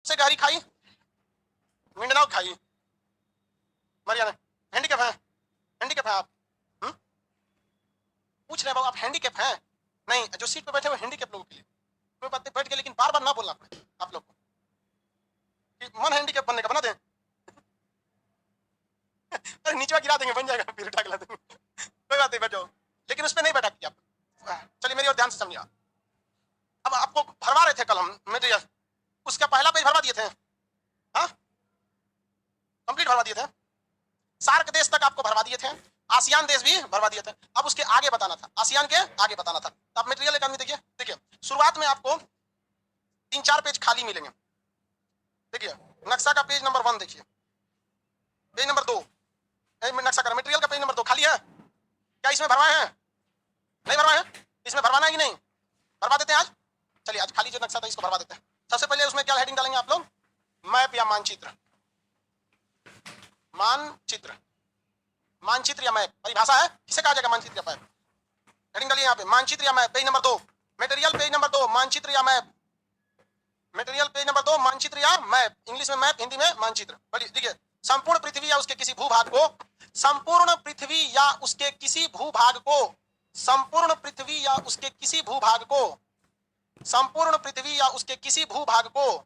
से गहरी खाई, मिंडनाव खाई, मरियाना हैंडीकैप है, हैंडीकैप है आप? पूछ रहे हैं बाबू आप हैंडीकैप हैं? नहीं, जो सीट पे बैठे हुए हैंडीकैप लोगों के लिए कोई बात नहीं, बैठ गए, लेकिन बार बार ना बोलना पड़े आप लोग को कि मन हैंडीकैप बनने का बना दें। अरे नीचे गिरा देंगे, बन जाएगा, फिर उठा के ला देंगे, कोई बात नहीं, बैठ जाओ, लेकिन उस पर नहीं बैठा किया आप। चलिए मेरी और ध्यान से समझिए। अब आपको भरवा रहे थे कल हम मटेरियल, उसका पहला पेज भरवा दिए थे, हाँ कंप्लीट भरवा दिए थे, सार्क देश तक आपको भरवा दिए थे, आसियान देश भी भरवा दिए थे, अब उसके आगे बताना था, आसियान के आगे बताना था। तो आप मटेरियल एक आदमी देखिए, देखिए शुरुआत में आपको 3-4 पेज खाली मिलेंगे। देखिए नक्शा का पेज नंबर 1 देखिए, पेज नंबर 2, नक्शा का मटेरियल का पेज नंबर 2 खाली है। क्या इसमें भरवाए हैं? नहीं भरवाए हैं? इसमें भरवाना है कि नहीं? भरवा देते हैं आज। चलिए आज खाली जो नक्शा था इसको भरवा देते हैं। सबसे पहले उसमें क्या हेडिंग डालेंगे आप लोग? मैप या मानचित्र, मानचित्र, मानचित्र या मैप, परिभाषा है, किसे कहा जाएगा मानचित्र या मैप? हेडिंग डालिए यहाँ पे, मानचित्र या map, page number 2, material page number 2, मानचित्र या मैप, मटेरियल पेज नंबर 2, मानचित्र या मैप, इंग्लिश में मैप, हिंदी में मानचित्र। बढ़िए देखिए, संपूर्ण पृथ्वी या उसके किसी भूभाग को, संपूर्ण पृथ्वी या उसके किसी भूभाग को, संपूर्ण पृथ्वी या उसके किसी भूभाग को, संपूर्ण पृथ्वी या उसके किसी भूभाग को,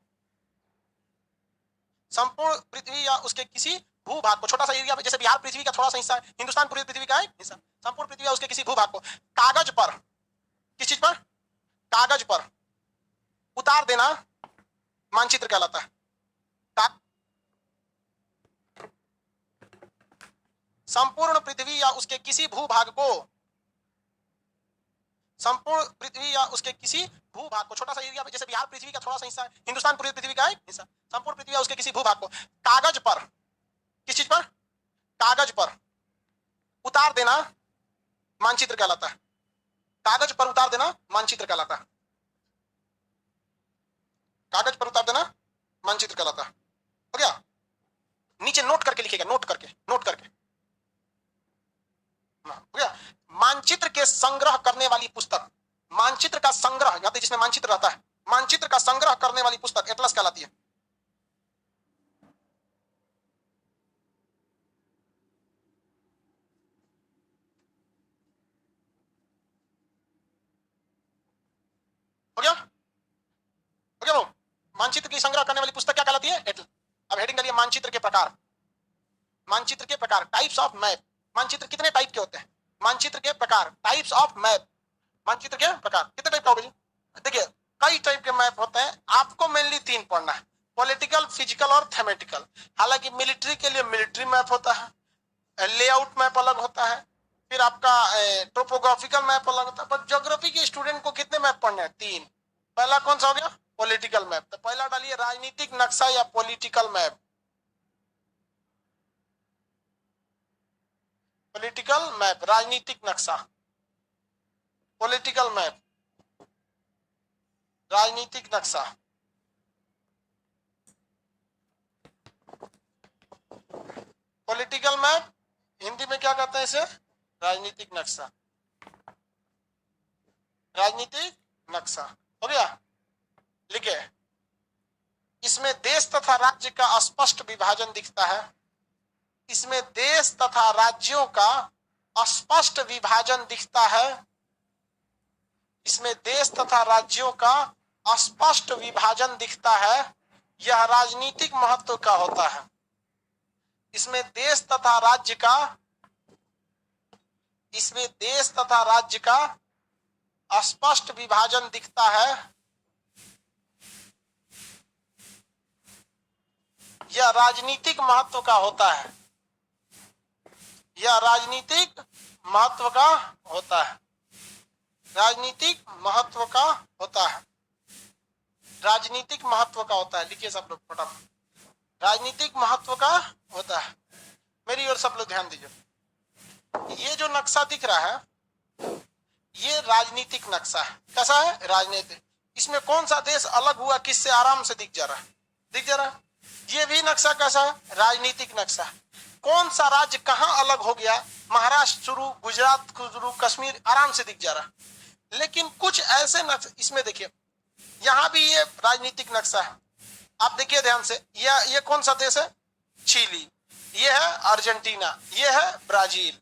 संपूर्ण पृथ्वी या उसके किसी भूभाग को, छोटा सा एरिया, जैसे बिहार पृथ्वी का थोड़ा सा हिस्सा है, हिंदुस्तान पूरी पृथ्वी का एक हिस्सा, संपूर्ण पृथ्वी या उसके किसी भूभाग को कागज पर, किस चीज पर? कागज पर उतार देना मानचित्र कहलाता है। संपूर्ण पृथ्वी या उसके किसी भूभाग को, संपूर्ण पृथ्वी या उसके किसी भूभाग को, छोटा सा एरिया, जैसे बिहार पृथ्वी का थोड़ा सा हिस्सा है, हिंदुस्तान पूरी पृथ्वी का एक हिस्सा, संपूर्ण पृथ्वी या उसके किसी भूभाग को कागज पर, किस चीज पर? कागज पर उतार देना मानचित्र कहलाता है। कागज पर उतार देना मानचित्र कहलाता है। कागज पर उतार देना मानचित्र कहलाता है। हो गया? नीचे नोट करके लिखेगा, नोट करके, नोट करके। हो गया? मानचित्र के संग्रह करने वाली पुस्तक, मानचित्र का संग्रह, याद है जिसमें मानचित्र रहता है, मानचित्र का संग्रह करने वाली पुस्तक एटलस कहलाती है। हो गया? हो गया वो? मानचित्र की संग्रह करने वाली पुस्तक क्या कहलाती है? एटलस। अब हेडिंग डालिए, मानचित्र के प्रकार, मानचित्र के प्रकार, टाइप्स ऑफ मैप। मानचित्र कितने टाइप के होते हैं? मानचित्र के प्रकार, टाइप्स ऑफ मैप, मानचित्र के प्रकार कितने टाइप का होगा जी? देखिए कई टाइप के मैप होते हैं, आपको मेनली 3 पढ़ना है, पॉलिटिकल, फिजिकल और थेमेटिकल। हालांकि मिलिट्री के लिए मिलिट्री मैप होता है, लेआउट मैप अलग होता है, फिर आपका टोपोग्राफिकल मैप अलग होता है। पर ज्योग्राफी के स्टूडेंट को कितने मैप पढ़ने हैं? 3। पहला कौन सा हो गया? Political map. तो पहला डालिए राजनीतिक नक्शा या पॉलिटिकल मैप, पॉलिटिकल मैप, राजनीतिक नक्शा, पॉलिटिकल मैप, राजनीतिक नक्शा। पॉलिटिकल मैप हिंदी में क्या कहते हैं इसे? राजनीतिक नक्शा, राजनीतिक नक्शा। हो गया? लिखे, इसमें देश तथा राज्य का स्पष्ट विभाजन दिखता है, इसमें देश तथा राज्यों का स्पष्ट विभाजन दिखता है, इसमें देश तथा राज्यों का स्पष्ट विभाजन दिखता है, यह राजनीतिक महत्व का होता है। इसमें देश तथा राज्य का, इसमें देश तथा राज्य का स्पष्ट विभाजन दिखता है, यह राजनीतिक महत्व का होता है, यह राजनीतिक महत्व का होता है, राजनीतिक महत्व का होता है, राजनीतिक महत्व का होता है। लिखिए सब लोग फटाफट, राजनीतिक महत्व का होता है। मेरी ओर सब लोग ध्यान दीजिए, ये जो नक्शा दिख रहा है ये राजनीतिक नक्शा है। कैसा है? राजनीतिक। इसमें कौन सा देश अलग हुआ किससे? आराम से दिख जा रहा है, दिख जा रहा है। ये भी नक्शा कैसा है? राजनीतिक नक्शा। कौन सा राज्य कहां अलग हो गया, महाराष्ट्र शुरू, गुजरात शुरू, कश्मीर, आराम से दिख जा रहा है। लेकिन कुछ ऐसे नक्शे इसमें देखिए, यहां भी ये राजनीतिक नक्शा है, आप देखिए ध्यान से, ये कौन सा देश है? चिली। ये है अर्जेंटीना, ये है ब्राजील।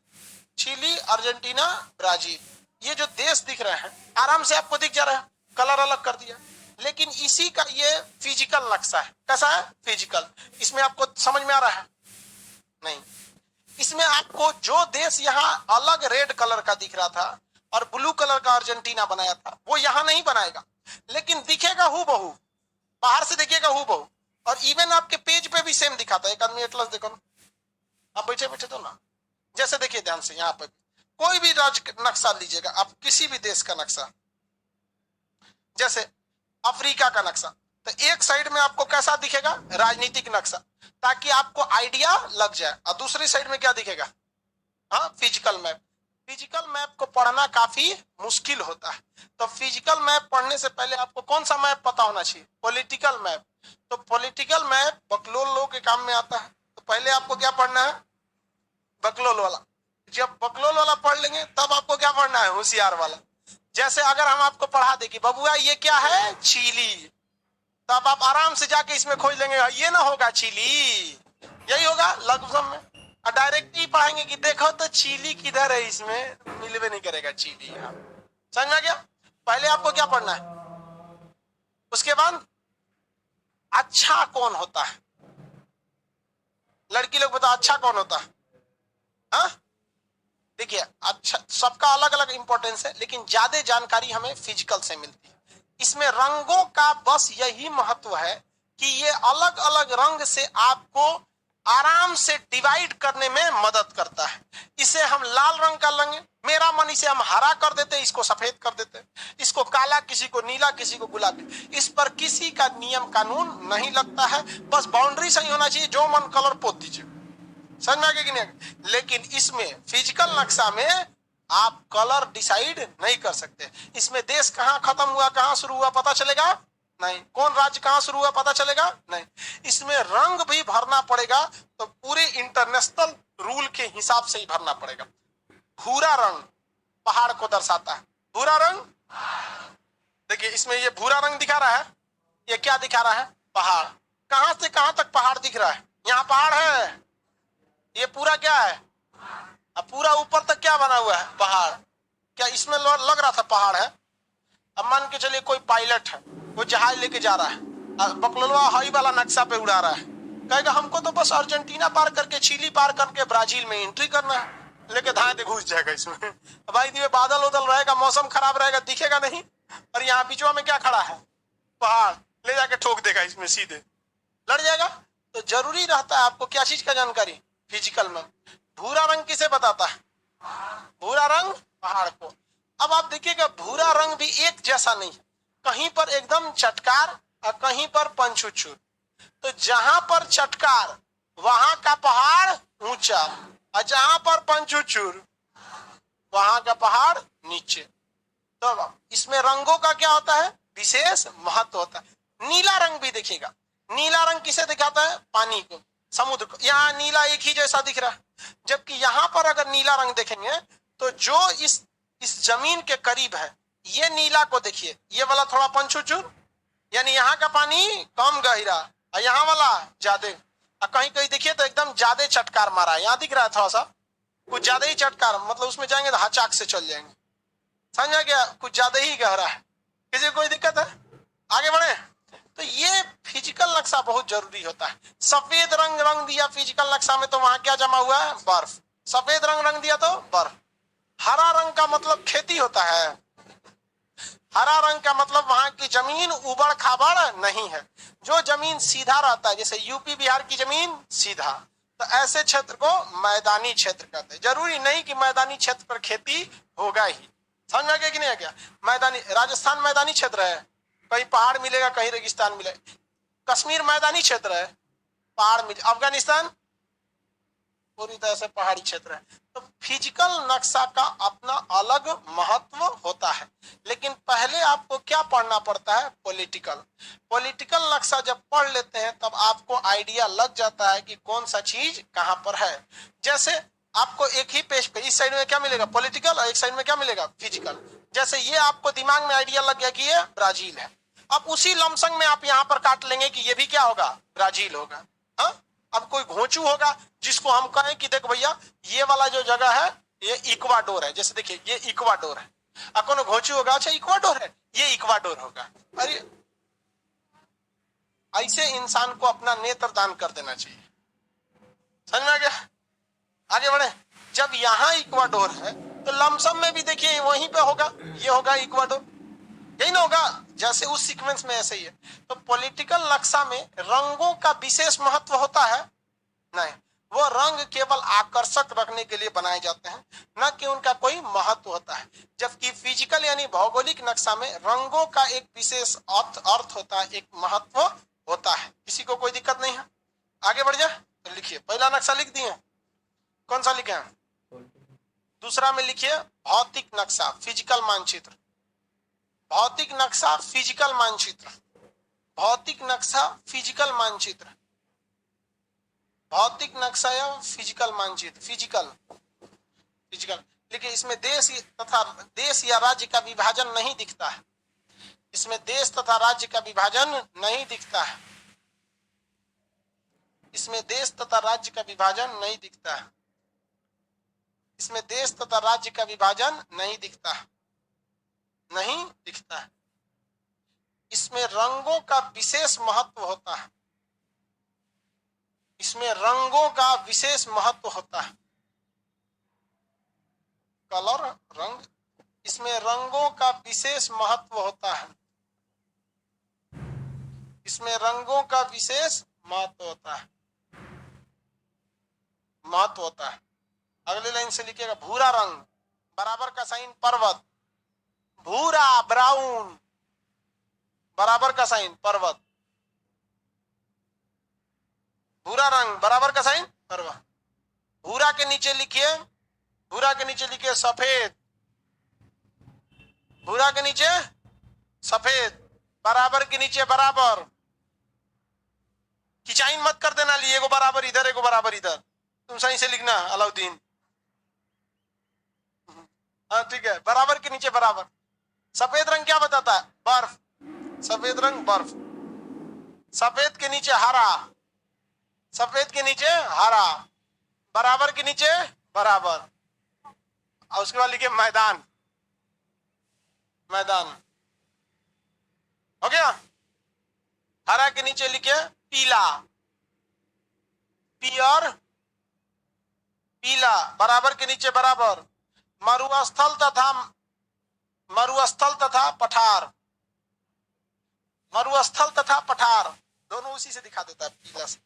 चिली, अर्जेंटीना, ब्राजील, ये जो देश दिख रहे हैं आराम से आपको दिख जा रहा है, कलर अलग कर दिया। लेकिन इसी का ये फिजिकल नक्शा है। कैसा है? फिजिकल। इसमें आपको समझ में आ रहा है? नहीं। इसमें आपको जो देश यहाँ अलग रेड कलर का दिख रहा था और ब्लू कलर का अर्जेंटीना बनाया था, वो यहाँ नहीं बनाएगा, लेकिन दिखेगा हूबहू। बाहर से देखिएगा हूबहू, और इवन आपके पेज पे भी सेम दिखाता है। एक आदमी एटलस देखो ना, आप बैठे बैठे तो ना, जैसे देखिए ध्यान से, यहाँ पे कोई भी राज्य नक्शा लीजिएगा आप, किसी भी देश का नक्शा, जैसे अफ्रीका का नक्शा, तो एक साइड में आपको कैसा दिखेगा? राजनीतिक नक्शा, ताकि आपको आइडिया लग जाए। और दूसरी साइड में क्या दिखेगा? हाँ, फिजिकल मैप। फिजिकल मैप को पढ़ना काफी मुश्किल होता है, तो फिजिकल मैप पढ़ने से पहले आपको कौन सा मैप पता होना चाहिए? Political map. तो पॉलिटिकल मैप बकलोल के काम में आता है। तो पहले आपको क्या पढ़ना है? बकलोल वाला। जब बकलोल वाला पढ़ लेंगे तब आपको क्या पढ़ना है? होशियार वाला। जैसे अगर हम आपको पढ़ा दे कि बबुआ ये क्या है? चिली, तब आप आराम से जाके इसमें खोज लेंगे, ये ना होगा चिली, यही होगा लघुसम में। और डायरेक्ट ही पढ़ाएंगे कि देखो तो चिली किधर है, इसमें मिलवे नहीं करेगा चिली। यहाँ समझ में आ गया? पहले आपको क्या पढ़ना है, उसके बाद अच्छा कौन होता है? लड़की लोग बताओ अच्छा कौन होता है? हाँ, देखिए अच्छा सबका अलग अलग इंपॉर्टेंस है, लेकिन ज्यादा जानकारी हमें फिजिकल से मिलती है। इसमें रंगों का बस यही महत्व है कि ये अलग अलग रंग से आपको आराम से डिवाइड करने में मदद करता है। इसे हम लाल रंग का लेंगे, मेरा मन इसे हम हरा कर देते, इसको सफेद कर देते, इसको काला, किसी को नीला, किसी को गुलाबी। इस पर किसी का नियम कानून नहीं लगता है, बस बाउंड्री सही होना चाहिए, जो मन कलर पोत दीजिए। समझ में आ गया कि नहीं? लेकिन इसमें फिजिकल नक्शा में आप कलर डिसाइड नहीं कर सकते। इसमें देश कहां खत्म हुआ कहां शुरू हुआ पता चलेगा नहीं, कौन राज्य कहां शुरू हुआ पता चलेगा नहीं। इसमें रंग भी भरना पड़ेगा, तो पूरे इंटरनेशनल रूल के हिसाब से ही भरना पड़ेगा। भूरा रंग पहाड़ को दर्शाता है। भूरा रंग, देखिए इसमें ये भूरा रंग दिखा रहा है, ये क्या दिखा रहा है? पहाड़। कहां से कहां तक पहाड़ दिख रहा है? यहाँ पहाड़ है, ये पूरा क्या है? अब पूरा ऊपर तक क्या बना हुआ है? पहाड़। क्या इसमें लग रहा था पहाड़ है? अब मान के चलिए कोई पायलट है, वो जहाज लेके जा रहा है, बकलोलवा हवाई वाला नक्शा पे उड़ा रहा है, कहेगा हमको तो बस अर्जेंटीना पार करके, चिली पार करके ब्राजील में एंट्री करना है, लेके धाए घुस जाएगा इसमें। भाई दिए बादल उदल रहेगा, मौसम खराब रहेगा, दिखेगा नहीं, और यहाँ बीचवा में क्या खड़ा है? पहाड़। ले जाके ठोक देगा इसमें, सीधे लड़ जाएगा। तो जरूरी रहता है आपको क्या चीज का जानकारी? फिजिकल में। भूरा रंग किसे बताता है? भूरा रंग पहाड़ को। अब आप देखिएगा भूरा रंग भी एक जैसा नहीं है, कहीं पर एकदम चटकार और कहीं पर पंचुचूर। तो जहां पर चटकार वहां का पहाड़ ऊंचा, और जहां पर पंचुचूर वहां का पहाड़ नीचे। तो इसमें रंगों का क्या होता है? विशेष महत्व होता है। नीला रंग भी देखिएगा, नीला रंग किसे दिखाता है? पानी को, समुद्र को। यहाँ नीला एक ही जैसा दिख रहा है, जबकि यहाँ पर अगर नीला रंग देखेंगे तो जो इस जमीन के करीब है, ये नीला को देखिए, ये वाला थोड़ा पंचुचूर, यानी यहाँ का पानी कम गहरा और यहाँ वाला ज्यादा। कहीं कहीं देखिए तो एकदम ज्यादा चटकार मारा है, यहाँ दिख रहा है थोड़ा सा कुछ ज्यादा ही चटकार, मतलब उसमें जाएंगे तो हाचाक से चल जाएंगे। समझ आ गया? कुछ ज्यादा ही गहरा है। किसी को कोई दिक्कत है? आगे बढ़े। तो ये फिजिकल नक्शा बहुत जरूरी होता है। सफेद रंग दिया फिजिकल नक्शा में, तो वहां क्या जमा हुआ है? बर्फ। सफेद रंग दिया तो बर्फ। हरा रंग का मतलब खेती होता है। हरा रंग का मतलब वहां की जमीन उबड़ खाबड़ नहीं है, जो जमीन सीधा रहता है, जैसे यूपी बिहार की जमीन सीधा, तो ऐसे क्षेत्र को मैदानी क्षेत्र कहते हैं। जरूरी नहीं कि मैदानी क्षेत्र पर खेती होगा ही। समझ में आ गया कि नहीं आ गया? मैदानी, राजस्थान मैदानी क्षेत्र है, कहीं पहाड़ मिलेगा कहीं रेगिस्तान मिलेगा। कश्मीर मैदानी क्षेत्र है, पहाड़ मिले। अफगानिस्तान पूरी तरह से पहाड़ी क्षेत्र है। तो फिजिकल नक्शा का अपना अलग महत्व होता है, लेकिन पहले आपको क्या पढ़ना पड़ता है? पॉलिटिकल नक्शा जब पढ़ लेते हैं तब आपको आइडिया लग जाता है कि कौन सा चीज कहां पर है। जैसे आपको एक ही पेज पे इस साइड में क्या मिलेगा? पॉलिटिकल, और एक साइड में क्या मिलेगा? फिजिकल। जैसे ये आपको दिमाग में आइडिया लग गया कि ये ब्राजील है, अब उसी लमसम में आप यहां पर काट लेंगे कि ये भी क्या होगा, ब्राजील होगा। हाँ, अब कोई घोंचू होगा जिसको हम कहें कि देख भैया ये वाला जो जगह है ये इक्वाडोर है, जैसे देखिए ये इक्वाडोर है। अब कौन घोंचू होगा, अच्छा इक्वाडोर है, ये इक्वाडोर होगा। अरे ऐसे इंसान को अपना नेत्र दान कर देना चाहिए। समझ में आ गया? आगे बढ़े। जब यहां इक्वाडोर है तो लमसम में भी देखिए वहीं पे होगा, ये होगा इक्वाडोर, यही ना होगा, जैसे उस सीक्वेंस में ऐसे ही है। तो पॉलिटिकल नक्शा में रंगों का विशेष महत्व होता है? नहीं, वो रंग केवल आकर्षक रखने के लिए बनाए जाते हैं, न कि उनका कोई महत्व होता है। जबकि फिजिकल यानी भौगोलिक नक्शा में रंगों का एक विशेष अर्थ होता है, एक महत्व होता है। किसी को कोई दिक्कत नहीं है? आगे बढ़ जाए तो लिखिए, पहला नक्शा लिख दिए, कौन सा लिखे हैं? दूसरा में लिखिए भौतिक नक्शा, फिजिकल मानचित्र। भौतिक नक्शा, फिजिकल मानचित्र। भौतिक नक्शा, फिजिकल मानचित्र। भौतिक नक्शा या फिजिकल मानचित्र, फिजिकल फिजिकल। देखिए इसमें देश या राज्य का विभाजन नहीं दिखता है। इसमें देश तथा राज्य का विभाजन नहीं दिखता है। इसमें देश तथा राज्य का विभाजन नहीं दिखता है। इसमें देश तथा राज्य का विभाजन नहीं दिखता है, नहीं दिखता है। इसमें रंगों का विशेष महत्व होता है। इसमें रंगों का विशेष महत्व होता है, कलर, रंग। इसमें रंगों का विशेष महत्व होता है। इसमें रंगों का विशेष महत्व होता है, महत्व होता है। अगले लाइन से लिखिएगा, भूरा रंग बराबर का साइन पर्वत। भूरा, ब्राउन बराबर का साइन पर्वत। भूरा रंग बराबर का साइन पर्वत। भूरा के नीचे लिखिए, भूरा के नीचे लिखिए सफेद। भूरा के नीचे सफेद, बराबर के नीचे बराबर। खिंचाइन मत कर देना, लिए एगो बराबर इधर एगो बराबर इधर, तुम सही से लिखना अलाउद्दीन। हाँ ठीक है, बराबर के नीचे बराबर। सफेद रंग क्या बताता है? बर्फ। सफेद रंग बर्फ। सफेद के नीचे हरा, सफेद के नीचे हरा, बराबर के नीचे बराबर। और उसके बाद लिखिए मैदान, मैदान। हो गया? हरा के नीचे लिखिए पीला, पियर, पीला, बराबर के नीचे बराबर। मरुस्थल तथा पठार, मरुस्थल तथा पठार दोनों उसी से दिखा देता है, पीला से।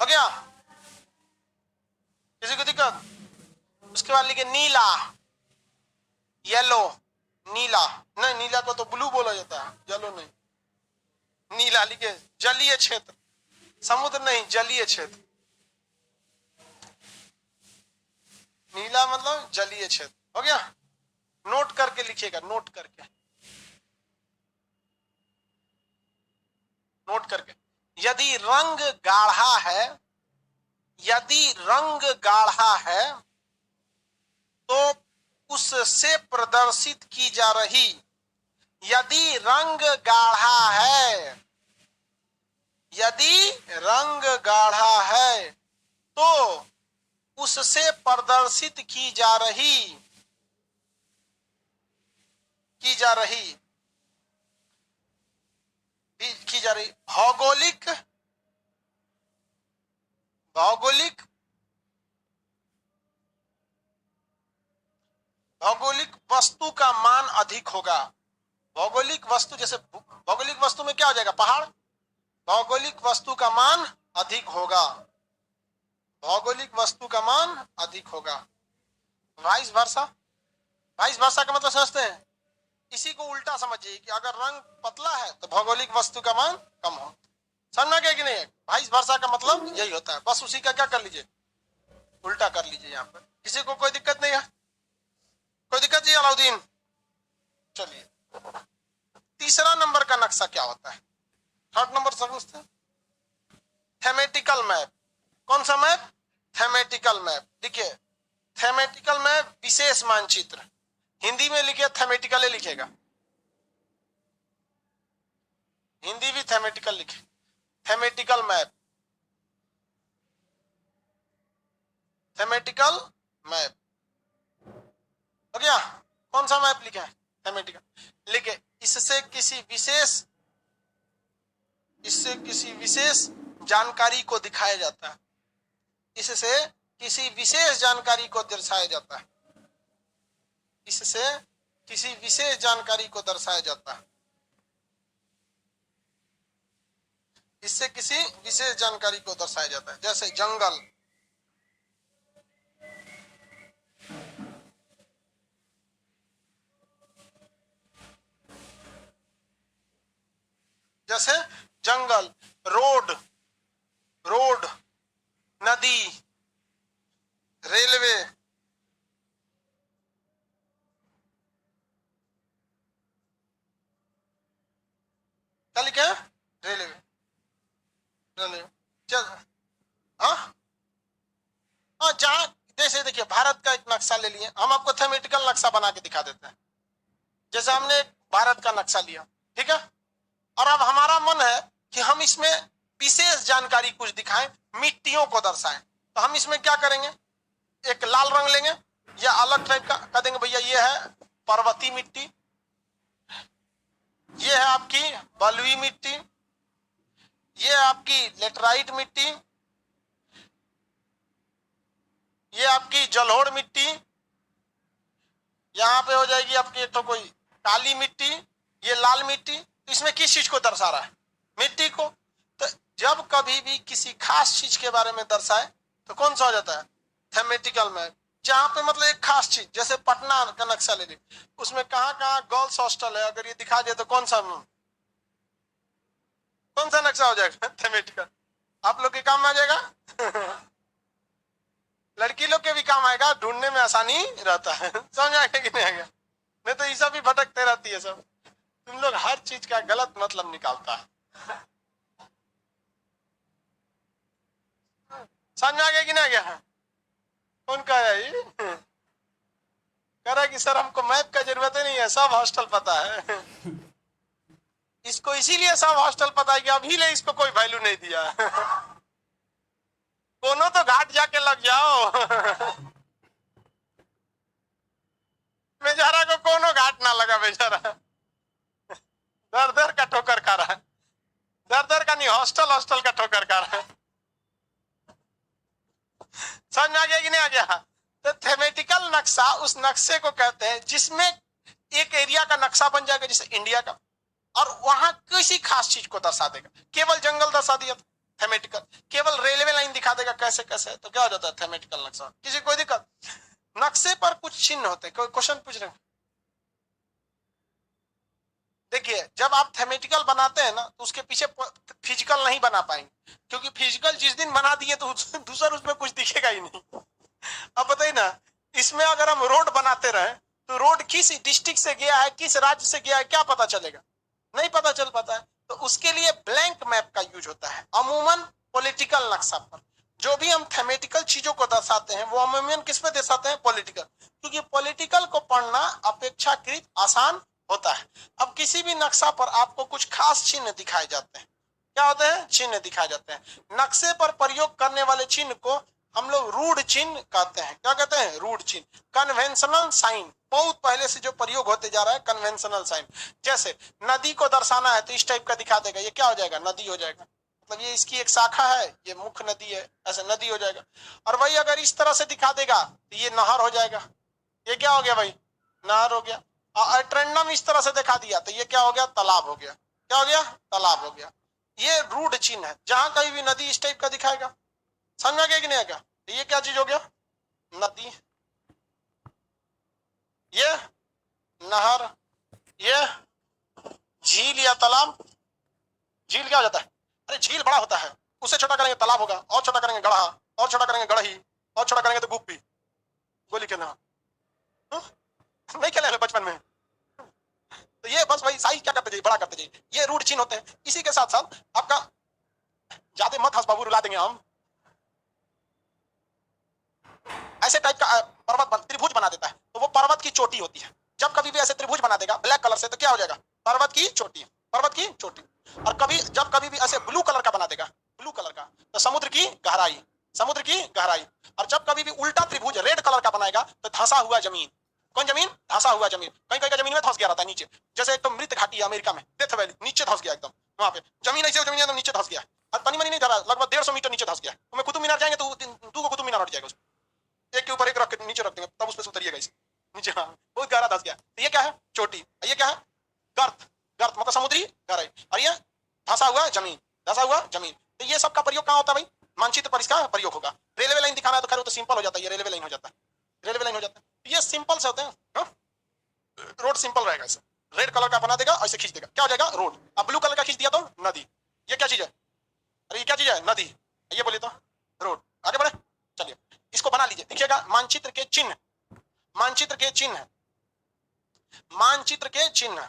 हो गया? किसी को दिक्कत? उसके बाद लिखिए नीला, येलो, नीला नहीं, नीला को तो ब्लू बोला जाता है, येलो नहीं। नीला लिखिए जलीय क्षेत्र, समुद्र नहीं, जलीय क्षेत्र। नीला मतलब जलीय क्षेत्र। हो गया? नोट करके लिखिएगा, नोट करके, नोट करके। यदि रंग गाढ़ा है, यदि रंग गाढ़ा है तो उससे प्रदर्शित की जा रही, यदि रंग गाढ़ा है, यदि रंग गाढ़ा है तो उससे प्रदर्शित की जा रही भौगोलिक, भौगोलिक, भौगोलिक वस्तु का मान अधिक होगा। भौगोलिक वस्तु, जैसे भौगोलिक वस्तु में क्या हो जाएगा? पहाड़। भौगोलिक वस्तु का मान अधिक होगा, भौगोलिक वस्तु का मान अधिक होगा। वाइस वर्सा, वाइस वर्सा का मतलब समझते हैं? इसी को उल्टा समझिए कि अगर रंग पतला है तो भौगोलिक वस्तु का मान कम हो। समझना क्या कि नहीं? वाइस वर्सा का मतलब यही होता है, बस उसी का क्या कर लीजिए, उल्टा कर लीजिए यहाँ पर। किसी को कोई दिक्कत नहीं है? कोई दिक्कत नहीं अलाउद्दीन? चलिए, तीसरा नंबर का नक्शा क्या होता है? थर्ड नंबर समझते हैं, थेमेटिकल मैप। कौन सा मैप? Thematical map. देखिए थेमेटिकल मैप विशेष मानचित्र, हिंदी में लिखिए थेमेटिकल लिखेगा। हिंदी भी थेमेटिकल लिखे, थेमेटिकल मैप, थेमेटिकल मैप हो गया। कौन सा मैप लिखा है? थेमेटिकल लिखे। इससे किसी विशेष जानकारी को दिखाया जाता है, इससे किसी विशेष जानकारी को दर्शाया जाता है, इससे किसी विशेष जानकारी को दर्शाया जाता है, इससे किसी विशेष जानकारी को दर्शाया जाता है। जैसे जंगल, जैसे जंगल, रोड, रोड, नदी, रेलवे, क्या लिखे हैं? Railway, railway. हाँ हाँ, जहां जैसे देखिए भारत का एक नक्शा ले लिए, हम आपको थेमेटिकल नक्शा बना के दिखा देते हैं। जैसे हमने एक भारत का नक्शा लिया, ठीक है, और अब हमारा मन है कि हम इसमें विशेष जानकारी कुछ दिखाएं, मिट्टियों को दर्शाएं, तो हम इसमें क्या करेंगे? एक लाल रंग लेंगे या अलग टाइप का कह देंगे, भैया ये है पर्वतीय मिट्टी, ये है आपकी बलुई मिट्टी, ये आपकी लेटराइट मिट्टी, ये आपकी जलोढ़ मिट्टी, यहां पे हो जाएगी आपकी तो कोई काली मिट्टी, ये लाल मिट्टी। तो इसमें किस चीज को दर्शा रहा है? मिट्टी को। तो जब कभी भी किसी खास चीज के बारे में दर्शाए तो कौन सा हो जाता है? Thematical map. जहां पे मतलब एक खास चीज, जैसे पटना का नक्शा ले ली, उसमें कहाँ कहाँ गर्ल्स हॉस्टल है, अगर ये दिखा दे तो कौन सा नक्शा हो जाएगा? थेमेटिकल। आप लोग के काम में आ जाएगा। लड़की लोग के भी काम आएगा, ढूंढने में आसानी रहता है। समझ आ गया कि नहीं आ गया? नहीं तो ईसा भी भटकते रहती है सब। तुम लोग हर चीज का गलत मतलब निकालता है। समझ में आ गया कि नहीं आ गया? कौन कह रहा है? कह रहा है कि सर हमको मैप का जरूरत ही नहीं है, सब हॉस्टल पता है। इसको इसीलिए सब हॉस्टल पता है कि अभी ले इसको कोई वैल्यू नहीं दिया। कोनो तो घाट जाके लग जाओ। बेचारा को कोनो घाट ना लगा, बेचारा दर दर का ठोकर खा रहा है, दर दर का नहीं, हॉस्टल का ठोकर खा रहा है। समझ में आ गया कि नहीं आ गया? तो थेमेटिकल नक्शा उस नक्शे को कहते हैं जिसमें एक एरिया का नक्शा बन जाएगा, जैसे इंडिया का, और वहां किसी खास चीज को दर्शा देगा। केवल जंगल दर्शा दिया थेमेटिकल, केवल रेलवे लाइन दिखा देगा कैसे कैसे, तो क्या हो जाता है? थेमेटिकल नक्शा। किसी कोई दिक्कत? नक्शे पर कुछ चिन्ह होते हैं। कोई क्वेश्चन पूछ रहे हैं? देखिए जब आप थेमेटिकल बनाते हैं ना, तो उसके पीछे फिजिकल नहीं बना पाएंगे, क्योंकि फिजिकल जिस दिन बना दिए तो दूसरा उसमें कुछ दिखेगा ही नहीं। अब बताइए ना, इसमें अगर हम रोड बनाते रहे तो रोड किस डिस्ट्रिक्ट से गया है, किस राज्य से गया है, क्या पता चलेगा? नहीं पता चल पाता है। तो उसके लिए ब्लैंक मैप का यूज होता है। अमूमन पॉलिटिकल नक्शा पर जो भी हम थेमेटिकल चीजों को दर्शाते हैं, वो अमूमन किस पे दर्शाते हैं? पॉलिटिकल। क्योंकि पॉलिटिकल को पढ़ना अपेक्षाकृत आसान होता है। अब किसी भी नक्शा पर आपको कुछ खास चिन्ह दिखाए जाते हैं। क्या होते हैं? चिन्ह दिखाए जाते हैं। नक्शे पर प्रयोग करने वाले चिन्ह को हम लोग रूढ़ चिन्ह कहते हैं। क्या कहते हैं? रूढ़ चिन्ह, कन्वेंशनल साइन। बहुत पहले से जो प्रयोग होते जा रहा है, कन्वेंशनल साइन। जैसे नदी को दर्शाना है तो इस टाइप का दिखा देगा, ये क्या हो जाएगा? नदी हो जाएगा। मतलब ये इसकी एक शाखा है, ये मुख्य नदी है, ऐसे नदी हो जाएगा। और वही अगर इस तरह से दिखा देगा तो ये नहर हो जाएगा। ये क्या हो गया भाई? नहर हो गया। और ट्रेंडम इस तरह से दिखा दिया तो ये क्या हो गया? तालाब हो गया। क्या हो गया? तालाब हो गया। ये रूढ़ चिन्ह है। जहां कहीं भी नदी इस टाइप का दिखाएगा, समझ में आ गया कि नहीं आ गया? ये क्या चीज हो गया? नदी, ये नहर, ये झील या तालाब। झील क्या हो जाता है? अरे झील बड़ा होता है, उससे छोटा करेंगे तालाब होगा, और छोटा करेंगे गढ़ा, और छोटा करेंगे गढ़ही, और छोटा करेंगे तो गुप्पी। गोली खेलना नहीं खेले बचपन में? तो ये बस वही साइज क्या करते जाइए, बड़ा करते जाइए। ये रूढ़ चिन्ह होते हैं। इसी के साथ साथ आपका, ज्यादा मत हंस बाबू, रुला देंगे हम। ऐसे टाइप का पर्वत त्रिभुज बना देता है, तो वो पर्वत की चोटी होती है। जब कभी भी ऐसे त्रिभुज बना देगा ब्लैक कलर से, तो क्या हो जाएगा? पर्वत की चोटी, पर्वत की चोटी। और कभी जब कभी भी ऐसे ब्लू कलर का बना देगा, ब्लू कलर का, तो समुद्र की गहराई, समुद्र की गहराई। और जब कभी भी उल्टा त्रिभुज रेड कलर का बनाएगा तो धंसा हुआ जमीन। कौन जमीन? धंसा हुआ जमीन। कहीं कहीं का जमीन में धंस गया रहता है नीचे, जैसे एक तो मृत घाटी है अमेरिका में, डेथ वैली, नीचे धंस गया एकदम, वहां पे जमीन ऐसे जमीन एकदम नीचे धंस गया, और तनी मनी नहीं धरा, लगभग 150 मीटर नीचे धंस गया। तुम्हें कुतुब मीनार जाएंगे तो 2 कुतुब मीनार हट जाएगा, एक के ऊपर एक रख के नीचे रख देंगे, तब उस पर उतरिएगा इसे नीचे। हाँ, बहुत गहरा धंस गया। तो ये क्या है? चोटी। ये क्या है? गर्त। गर्त मतलब समुद्री गहराई। और ये धंसा हुआ जमीन, धंसा हुआ जमीन। तो ये सब का प्रयोग कहाँ होता है भाई? मानचित्र पर इसका प्रयोग होगा। रेलवे लाइन दिखाना है तो खैर वो तो सिंपल हो जाता है, ये रेलवे लाइन हो जाता है, रेलवे लाइन हो जाता है। ये सिंपल से होते हैं। रोड सिंपल रहेगा, ऐसे रेड कलर का बना देगा, ऐसे खींच देगा, क्या हो जाएगा? रोड। अब ब्लू कलर का खींच दिया तो नदी। ये क्या चीज है? अरे ये क्या चीज है? नदी। ये बोलिए तो रोड। आगे बढ़े, चलिए इसको बना लीजिए। देखिएगा मानचित्र के चिन्ह, मानचित्र के चिन्ह, मानचित्र के चिन्ह,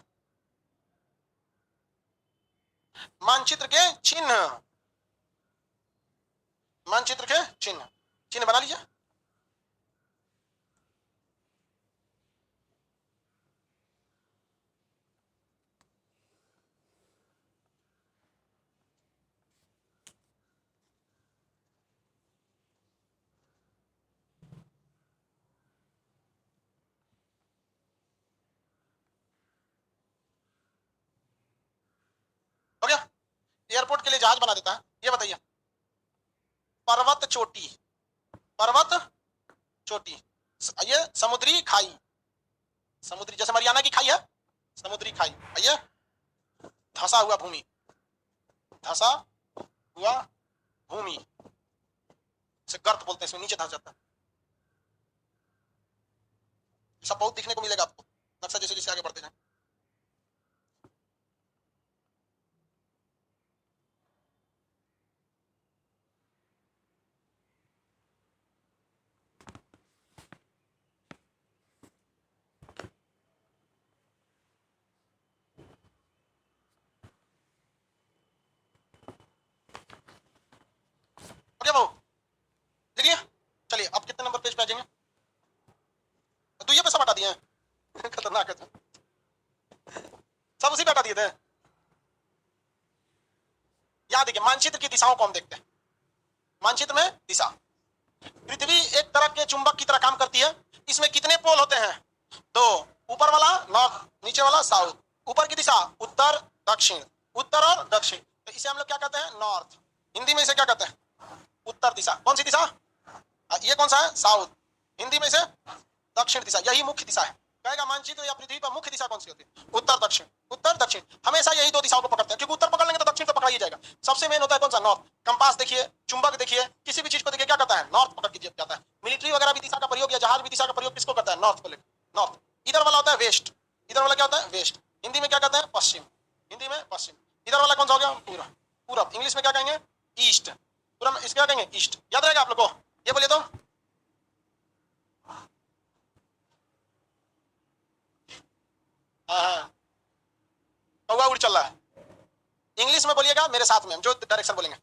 मानचित्र के चिन्ह, मानचित्र के चिन्ह, चिन्ह बना लीजिए। हो गया? एयरपोर्ट के लिए जहाज बना देता है। ये बताइए, पर्वत चोटी, पर्वत चोटी, ये समुद्री खाई, समुद्री जैसे मरियाना की खाई है, समुद्री खाई। ये धंसा हुआ भूमि, धंसा हुआ भूमि से गर्त बोलते हैं, इसमें नीचे धंस जाता है। सब बहुत दिखने को मिलेगा आपको नक्शा जैसे जैसे आगे बढ़ते जाए। ओके बाबू, देखिए चलिए अब कितने नंबर पेज पे आ जाएंगे? तो ये पे सब हटा दिए हैं। खतरनाक है, सब उसी पे हटा दिए थे। याद देखिए, मानचित्र की दिशाओं को हम देखते हैं। मानचित्र में दिशा, पृथ्वी एक तरह के चुंबक की तरह काम करती है। इसमें कितने पोल होते हैं? 2। ऊपर वाला नॉर्थ, नीचे वाला साउथ। ऊपर की दिशा उत्तर दक्षिण, उत्तर और दक्षिण, तो इसे हम लोग क्या कहते हैं? नॉर्थ। हिंदी में इसे क्या कहते हैं? उत्तर दिशा। कौन सी दिशा? ये कौन सा है? साउथ। हिंदी में इसे दक्षिण दिशा। यही मुख्य दिशा है। कहेगा मानचित्र या पृथ्वी पर मुख्य दिशा कौन सी होती है? उत्तर दक्षिण, उत्तर दक्षिण। हमेशा यही 2 दिशाओं को पकड़ते हैं, क्योंकि उत्तर पकड़ लेंगे तो दक्षिण तो पकड़ा ही जाएगा। सबसे मेन होता है कौन सा? नॉर्थ। कंपास देखिए, चुंबक देखिए, किसी भी चीज को देखिए क्या करता है? नॉर्थ पकड़ के जाता है। मिलिट्री वगैरह भी दिशा का प्रयोग या जहाज भी दिशा का प्रयोग किसको करता है? नॉर्थ को लेकर। नॉर्थ। इधर वाला होता है वेस्ट, इधर वाला क्या होता है? वेस्ट। हिंदी में क्या कहते हैं? पश्चिम, हिंदी में पश्चिम। इधर वाला कौन सा हो गया? पूरब, पूरब। इंग्लिश में क्या कहेंगे? ईस्ट। पूरा इसका क्या कहेंगे? ईस्ट। याद रहेगा आप लोग को? ये बोलिए तो। हाँ हाँ, कौवा उड़ चल रहा है। इंग्लिश में बोलिएगा मेरे साथ में, हम जो डायरेक्शन बोलेंगे।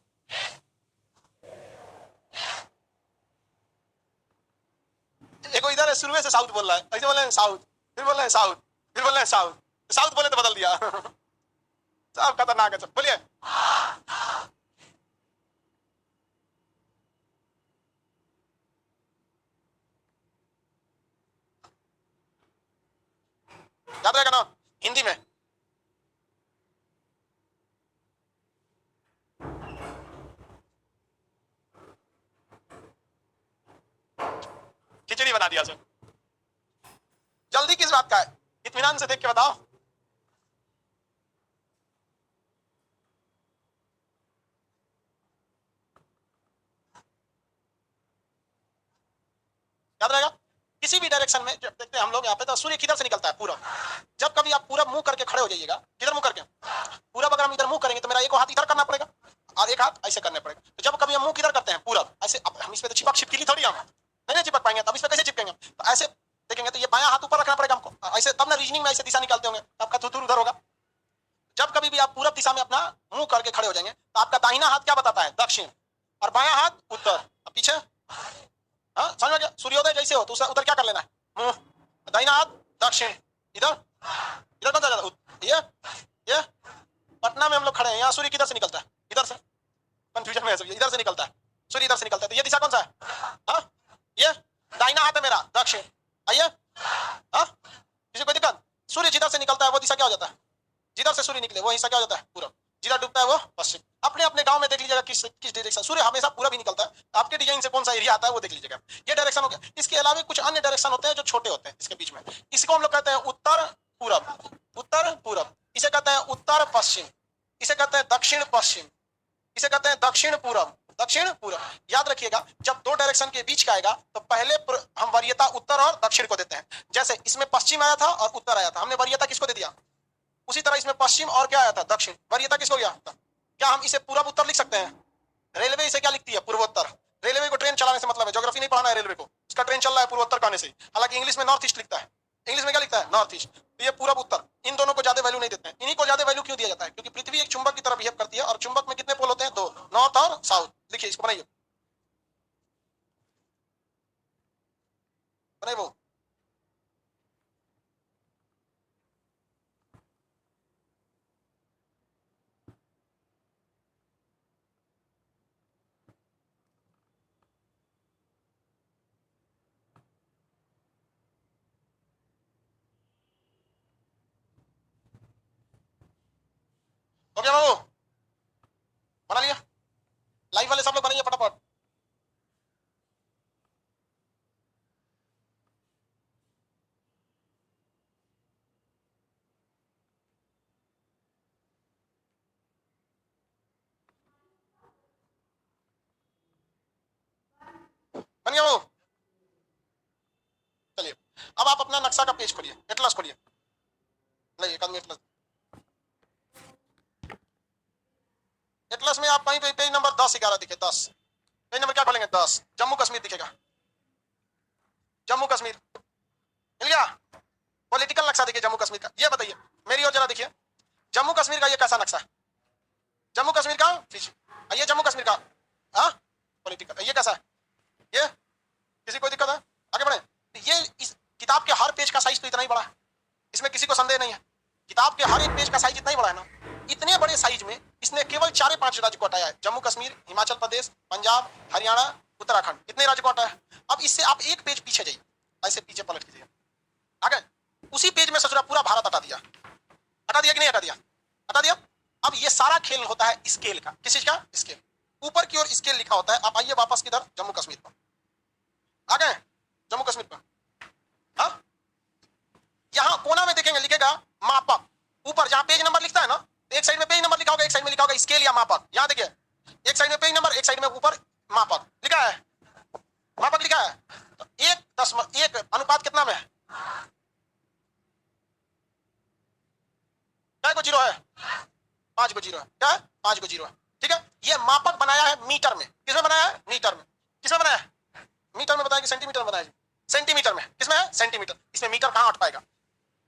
देखो इधर शुरू से साउथ बोल रहा है, ऐसे बोल रहे हैं साउथ, फिर बोल रहे हैं साउथ, फिर बोल रहे हैं साउथ, साउथ बोले तो बदल दिया। सब खतरनाक है सब। बोलिए। याद रहेगा ना? हिंदी में खिचड़ी बना दिया सर। जल्दी किस बात का है? इत्मीनान से देख के बताओ। याद रहेगा? किसी भी डायरेक्शन में जब देखते हैं हम लोग यहाँ पे, तो सूर्य किधर से निकलता है? पूरब। जब कभी आप पूरब मुंह करके खड़े हो जाइएगा, किधर मुंह करके? पूरब। अगर हम इधर मुंह करेंगे तो मेरा एक हाथ इधर करना पड़ेगा और एक हाथ ऐसे करने पड़ेगा। तो जब कभी हम मुंह किधर करते हैं? पूरब। ऐसे हम इस पे तो चिपक छिपकली थोड़ी, हम नहीं चिपक पाएंगे, तब इस पे कैसे चिपकेंगे? तो ऐसे देखेंगे तो ये बायां हाथ ऊपर रखना पड़ेगा हमको, ऐसे तब ना रीजनिंग में ऐसे दिशा निकालते होंगे, आपका थुथुर उधर होगा। जब कभी भी आप पूरब दिशा में अपना मुंह करके खड़े हो जाएंगे तो आपका दाहिना हाथ क्या बताता है? दक्षिण, और बायां हाथ उत्तर। अब पीछे, हाँ समझ में गया? सूर्योदय जैसे हो तो उधर क्या कर लेना है? मुंह, दाहिना हाथ दक्षिण, इधर, इधर कौन सा? ये पटना में हम लोग खड़े हैं, यहाँ सूर्य किधर से निकलता है? इधर से। कंफ्यूजन में है सब, इधर से निकलता है, सूर्य इधर से निकलता है। तो ये दिशा कौन सा है? हाँ, ये दाहिना हाथ है मेरा, दक्षिण। आइए, हाँ, किसी कोई दिक्कत? सूर्य जिधर से निकलता है वो दिशा क्या हो जाता है? जिधर से सूर्य निकले वो हिस्सा क्या हो जाता है? पूरब। जिधर डूबता है वो पश्चिम। अपने अपने गांव में देख लीजिएगा किस किस डायरेक्शन सूर्य हमेशा पूरब ही निकलता है। आपके डिजाइन से कौन सा एरिया आता है वो देख लीजिएगा। ये डायरेक्शन हो गया। इसके अलावा कुछ अन्य डायरेक्शन होते हैं जो छोटे होते हैं इसके बीच में। इसको हम लोग कहते हैं उत्तर पूरब, उत्तर पूरब। इसे कहते हैं उत्तर पश्चिम, इसे कहते हैं दक्षिण पश्चिम, इसे कहते हैं दक्षिण पूरब, दक्षिण पूरब। याद रखिएगा, जब दो डायरेक्शन के बीच का आएगा तो पहले हम वरीयता उत्तर और दक्षिण को देते हैं। जैसे इसमें पश्चिम आया था और उत्तर आया था, हमने वरीयता किसको दे दिया? उसी तरह इसमें पश्चिम और क्या आया था? दक्षिण। वरीयता किसको गया था? क्या हम इसे पूरब उत्तर लिख सकते हैं? रेलवे इसे क्या लिखती है? पूर्वोत्तर। रेलवे को ट्रेन चलाने से मतलब है, ज्योग्राफी नहीं पढ़ाना है रेलवे को, इसका ट्रेन चल रहा है पूर्वोत्तर कहने से। हालांकि इंग्लिश में नॉर्थ ईस्ट लिखता है, इंग्लिश में क्या लिखता है? North east. तो ये पूरब उत्तर, इन दोनों को ज्यादा वैल्यू नहीं देते हैं। इन्हीं को ज्यादा वैल्यू क्यों दिया जाता है? क्योंकि पृथ्वी एक चुंबक की तरह बिहेव करती है और चुंबक में कितने पोल होते हैं? 2, नॉर्थ और साउथ। लिखिए इसको, बनाइए बनाइए वो। हो गया बाबू? बना लिया? लाइव वाले सब लोग बनाइए फटाफट। बन गया बाबू? चलिए, अब आप अपना नक्शा का पेज खोलिए, एटलस खोलिए। नहीं, एक आदमी एटलस, एटलस में आप कहीं पे पेज नंबर 10 11 दिखे, 10 पेज नंबर क्या खोलेंगे? 10। जम्मू कश्मीर दिखेगा, जम्मू कश्मीर मिल गया। पॉलिटिकल नक्शा देखिए जम्मू कश्मीर का। ये बताइए मेरी ओर जरा देखिए, जम्मू कश्मीर का ये कैसा नक्शा है? जम्मू कश्मीर का ये जम्मू कश्मीर का, हाँ पॉलिटिकल, ये कैसा है? ये किसी कोई दिक्कत है? आगे बढ़े। ये इस किताब के हर पेज का साइज तो इतना ही बड़ा है, इसमें किसी को संदेह नहीं है। किताब के हर एक पेज का साइज इतना ही बड़ा है ना। इतने बड़े साइज में इसने केवल 4-5 राज्य को हटाया है, जम्मू कश्मीर, हिमाचल प्रदेश, पंजाब, हरियाणा, उत्तराखंड, इतने राज्य को हटाया है। अब इससे आप एक पेज पीछे जाइए, ऐसे पीछे पलट कीजिए, आगे उसी पेज में ससुरा पूरा भारत हटा दिया। हटा दिया कि नहीं हटा दिया? हटा दिया। अब ये सारा खेल होता है स्केल का। किस चीज का? स्केल। ऊपर की ओर स्केल लिखा होता है। आप आइए वापस किधर? जम्मू कश्मीर पर आ गए, जम्मू कश्मीर पर। हाँ, यहां कोना में देखेंगे लिखेगा मापक। ऊपर जहां पेज नंबर लिखता है ना, एक साइड में पेज नंबर लिखा होगा, एक साइड में लिखा होगा स्केल या मापक। यहां देखिए, एक साइड में पेज नंबर, एक साइड में ऊपर मापक लिखा है, मापक लिखा है। तो 1:1 अनुपात कितना में है? क्या को 0 है? 5 को 0 है। क्या है? 5 को 0 है। ठीक है, ये मापक बनाया है मीटर में। किसमें बनाया है? मीटर में। किसमें बनाया है? मीटर में बताया कि सेंटीमीटर में बनाया है? सेंटीमीटर में। किसमें है? सेंटीमीटर। इसमें मीटर कहां हट पाएगा?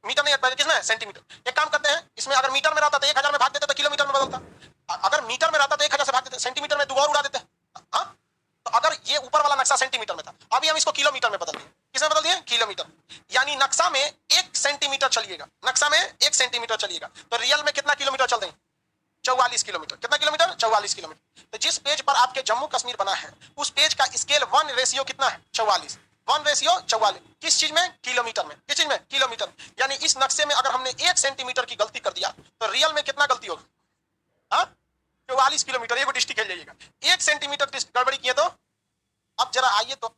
मीटर नहीं हट पाएगा। किसमें? सेंटीमीटर। एक काम करते हैं, इसमें अगर मीटर में रहता तो 1000 में भाग देते तो किलोमीटर में बदलता। अगर मीटर में रहता तो 1000 से भाग देते, सेंटीमीटर में 2 और उड़ा देते। हाँ, तो अगर ये ऊपर वाला नक्शा सेंटीमीटर में था, अभी हम इसको किलोमीटर में बदल दिए। किसमें बदल दिए? किलोमीटर। यानी नक्शा में 1 सेंटीमीटर चलिएगा, नक्शा में 1 सेंटीमीटर चलिएगा, तो रियल में कितना किलोमीटर चल देंगे? 44 किलोमीटर। कितना किलोमीटर? 44 किलोमीटर। तो जिस पेज पर आपके जम्मू कश्मीर बना है, उस पेज का स्केल 1 कितना है? 44। 1:44। किस चीज में? किलोमीटर में। किस चीज में? किलोमीटर। यानी इस नक्शे में अगर हमने 1 सेंटीमीटर की गलती कर दिया तो रियल में कितना गलती होगी? हाँ, 44 किलोमीटर। ये डिस्ट्रिक्ट खेल जाइएगा, 1 सेंटीमीटर गड़बड़ी किए तो। अब जरा आइए तो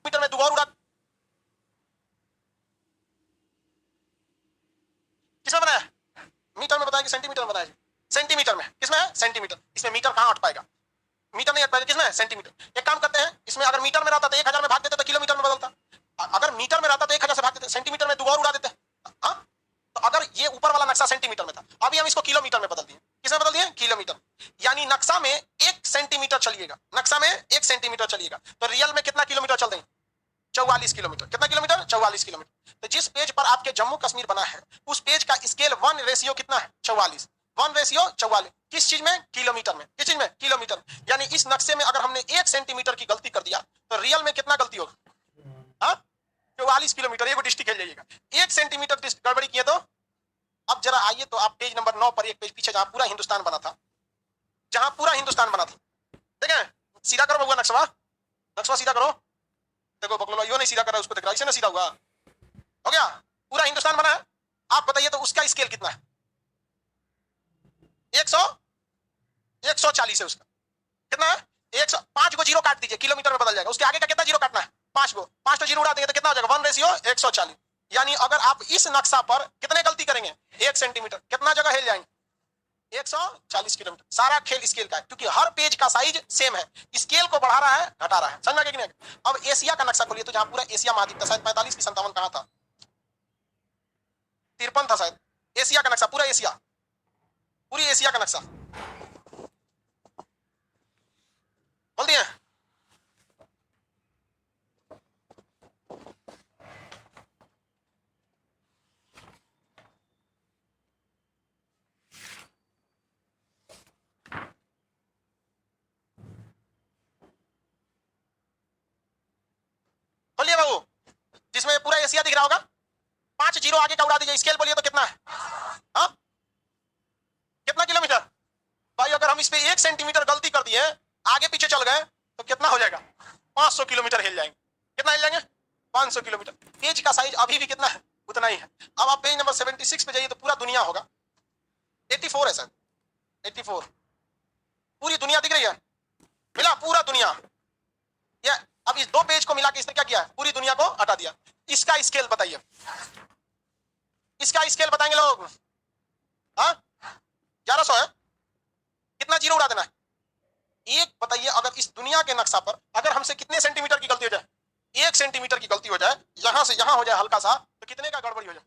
मीटर में 2 और उड़ा, किसमें बनाया? मीटर में बताया कि सेंटीमीटर में बनाया? सेंटीमीटर में। किसमें है? सेंटीमीटर। इसमें मीटर कहां हट पाएगा? मीटर नहीं हट पाएगा। किसमें? सेंटीमीटर। एक काम करते हैं, इसमें अगर मीटर में रहता तो 1000 में भाग देते तो किलोमीटर में बदलता। अगर मीटर में रहता तो 1000 से भाग देते, सेंटीमीटर में 2 और उड़ा देते। हाँ, तो अगर ये ऊपर वाला नक्शा सेंटीमीटर में था, अभी हम इसको किलोमीटर में बदल दिए। किसमें बदल दिए? किलोमीटर। यानी नक्शा में 1 सेंटीमीटर चलिएगा, नक्शा में 1 सेंटीमीटर चलिएगा, तो रियल में कितना किलोमीटर चल देंगे? 44 किलोमीटर। कितना किलोमीटर? 44 किलोमीटर। तो जिस पेज पर आपके जम्मू कश्मीर बना है, उस पेज का स्केल 1 कितना है? 44। 1:44। किस चीज में? किलोमीटर में। किस चीज में? किलोमीटर। यानी इस नक्शे में अगर हमने 1 सेंटीमीटर की गलती कर दिया तो रियल में कितना गलती होगी? हाँ, 44 किलोमीटर एक डिस्ट्रिक्ट खेल जाइएगा, 1 सेंटीमीटर गड़बड़ी किए तो। अब जरा आइए तो आप पेज नंबर 9 पर, एक पेज पीछे, जहां पूरा हिंदुस्तान बना था, जहां पूरा हिंदुस्तान बना था, देखें, सीधा करो बबुआ नक्शा, नक्शा सीधा करो। देखो बकलो यो नहीं सीधा कर रहा, उसको देख रहा, इसे ना सीधा हुआ, हो गया, पूरा हिंदुस्तान बना है। आप बताइए तो उसका स्केल कितना है? 140 है उसका, कितना है? 105 को जीरो काट दीजिए, किलोमीटर में बदल जाएगा। उसके आगे का कितना जीरो काटना है? 5 को, 5 तो जीरो उड़ा देंगे तो कितना हो जाएगा? 1:140। यानी अगर आप इस नक्शा पर कितने गलती करेंगे? 1 सेंटीमीटर, कितना जगह हिल जाएंगे? 140 किलोमीटर। सारा खेल स्केल का है, क्योंकि हर पेज का साइज सेम है, स्केल को बढ़ा रहा है घटा रहा है, समझ में आ गया कि नहीं? अब एशिया का नक्शा खोलिए तो जहां पूरा एशिया महाद्वीप था, शायद 45 की 57 कहां था? 53 था शायद। एशिया का नक्शा, पूरा एशिया, पूरी एशिया का नक्शा बोल दिए। बोलिए बाबू, जिसमें पूरा एशिया दिख रहा होगा, 5 जीरो आगे का उड़ा दीजिए, स्केल बोलिए तो कितना है? हाँ, कितना किलोमीटर? भाई अगर हम इस पे 1 सेंटीमीटर गलती कर दिए, आगे पीछे चल गए, तो कितना हो जाएगा? 500 किलोमीटर हिल जाएंगे। कितना हिल जाएंगे? 500 किलोमीटर। पेज का साइज अभी भी कितना है? उतना ही है। अब आप पेज नंबर 76 पे जाइए तो पूरा दुनिया होगा। 84 है सर, 84, पूरी दुनिया दिख रही है, मिला पूरा दुनिया। ये अब इस 2 पेज को मिला के इसने क्या किया है? पूरी दुनिया को हटा दिया। इसका स्केल बताइए, इसका स्केल बताएंगे लोग। हाँ, 1100 है, कितना जीरो उड़ा देना है? एक बताइए, अगर इस दुनिया के नक्शा पर अगर हमसे कितने सेंटीमीटर की गलती हो जाए? 1 सेंटीमीटर की गलती हो जाए, यहां से यहां हो जाए हल्का सा, तो कितने का गड़बड़ी हो जाए?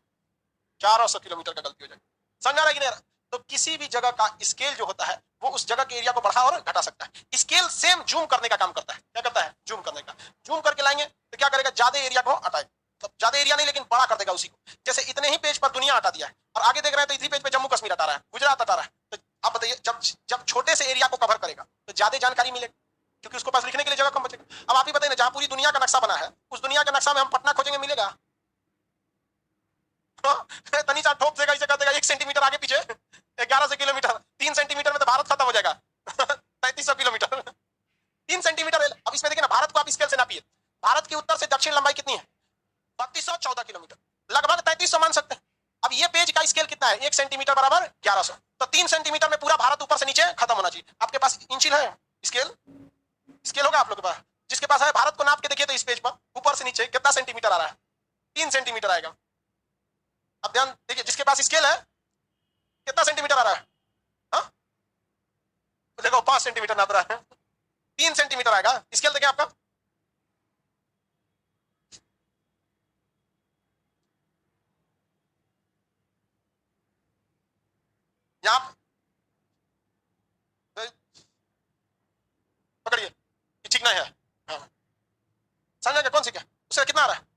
1100 किलोमीटर का गलती हो जाए। समझा रहा है कि नहीं? तो किसी भी जगह का स्केल जो होता है वो उस जगह के एरिया को बढ़ा और घटा सकता है। स्केल सेम जूम करने का काम करता है। क्या करता है? जूम करने का। जूम करके लाएंगे तो क्या करेगा? ज्यादा एरिया को हटाएगा, मतलब ज्यादा एरिया नहीं लेकिन बड़ा कर देगा उसी को। जैसे इतने ही पेज पर दुनिया हटा दिया है और आगे देख रहे हैं तो इसी पेज पे जम्मू कश्मीर हटा रहा है, गुजरात हटा रहा है। तो आप बताइए, जब जब छोटे से एरिया को कवर करेगा तो ज्यादा जानकारी मिलेगी, क्योंकि उसको पास लिखने के लिए जगह कम बचेगा। अब आप ही बताइए, जहां पूरी दुनिया का नक्शा बना है, उस दुनिया के नक्शा में हम पटना खोजेंगे, मिलेगा? तनी सा ठोक देगा, इसे कर देगा 1 सेंटीमीटर आगे पीछे, 1100 किलोमीटर। 3 सेंटीमीटर में तो भारत खत्म हो जाएगा। 3300 किलोमीटर, 3 सेंटीमीटर। अब इसमें देखिए ना, भारत को आप स्केल से नापिए। भारत की उत्तर से दक्षिण लंबाई कितनी है? 3214 किलोमीटर, लगभग 3300 मान सकते हैं। अब ये पेज का स्केल कितना है? 1 सेंटीमीटर बराबर 1100, तो 3 सेंटीमीटर में पूरा भारत ऊपर से नीचे खत्म होना चाहिए। आपके पास इंचिल है स्केल? स्केल होगा आप लोग के पास? जिसके पास है, भारत को नाप के देखिए तो इस पेज पर ऊपर से नीचे कितना सेंटीमीटर आ रहा है? 3 सेंटीमीटर आएगा। अब ध्यान देखिए, जिसके पास स्केल है कितना सेंटीमीटर आ रहा है? हाँ, देखो 5 सेंटीमीटर नाप रहा है, 3 सेंटीमीटर आएगा। स्केल देखिए आपका, यहां पकड़िए, ठीक नहीं है। हाँ, समझेंगे कौन सी क्या उससे कितना आ रहा है?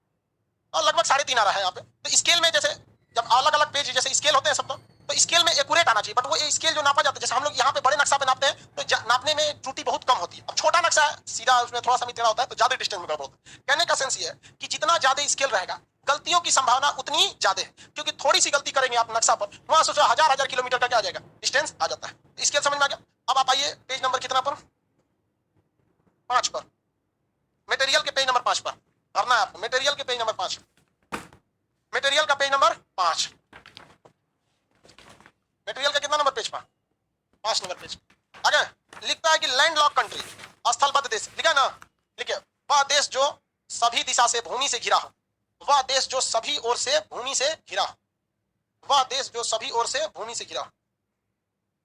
और लगभग 3.5 आ रहा है यहाँ पे। तो स्केल में जैसे जब अलग अलग पेज जैसे स्केल होते हैं सब, तो स्केल में एक्यूरेट आना चाहिए, बट वो स्केल जो नापा जाता है, जैसे हम लोग यहाँ पे बड़े नक्शा पे नापते हैं तो नापने में त्रुटि बहुत कम होती है। अब छोटा नक्शा है सीधा, उसमें थोड़ा सा टेढ़ा होता है तो ज्यादा डिस्टेंस में गड़बड़ होता है। कहने का सेंस ये है कि जितना ज्यादा स्केल रहेगा, गलतियों की संभावना उतनी ज्यादा है, क्योंकि थोड़ी सी गलती करेंगे आप नक्शा पर, वहां सोचो हजार हजार किलोमीटर का क्या आ जाएगा? डिस्टेंस आ जाता है। स्केल समझ में आ गया? अब आप आइए पेज नंबर कितना पर? 5 पर। मटेरियल के पेज नंबर 5 पर भरना है आपको। मटेरियल के पेज नंबर 5, मटेरियल का पेज नंबर 5। मटेरियल का कितना नंबर पेज पर? 5 नंबर पेज। आगे लिखता है कि लैंड लॉक कंट्री, स्थलबद्ध देश, लिखा है ना? लिखिए, वह देश जो सभी दिशा से भूमि से घिरा हो, वह देश जो सभी ओर से भूमि से घिरा हो, वह देश जो सभी ओर से भूमि से घिरा हो,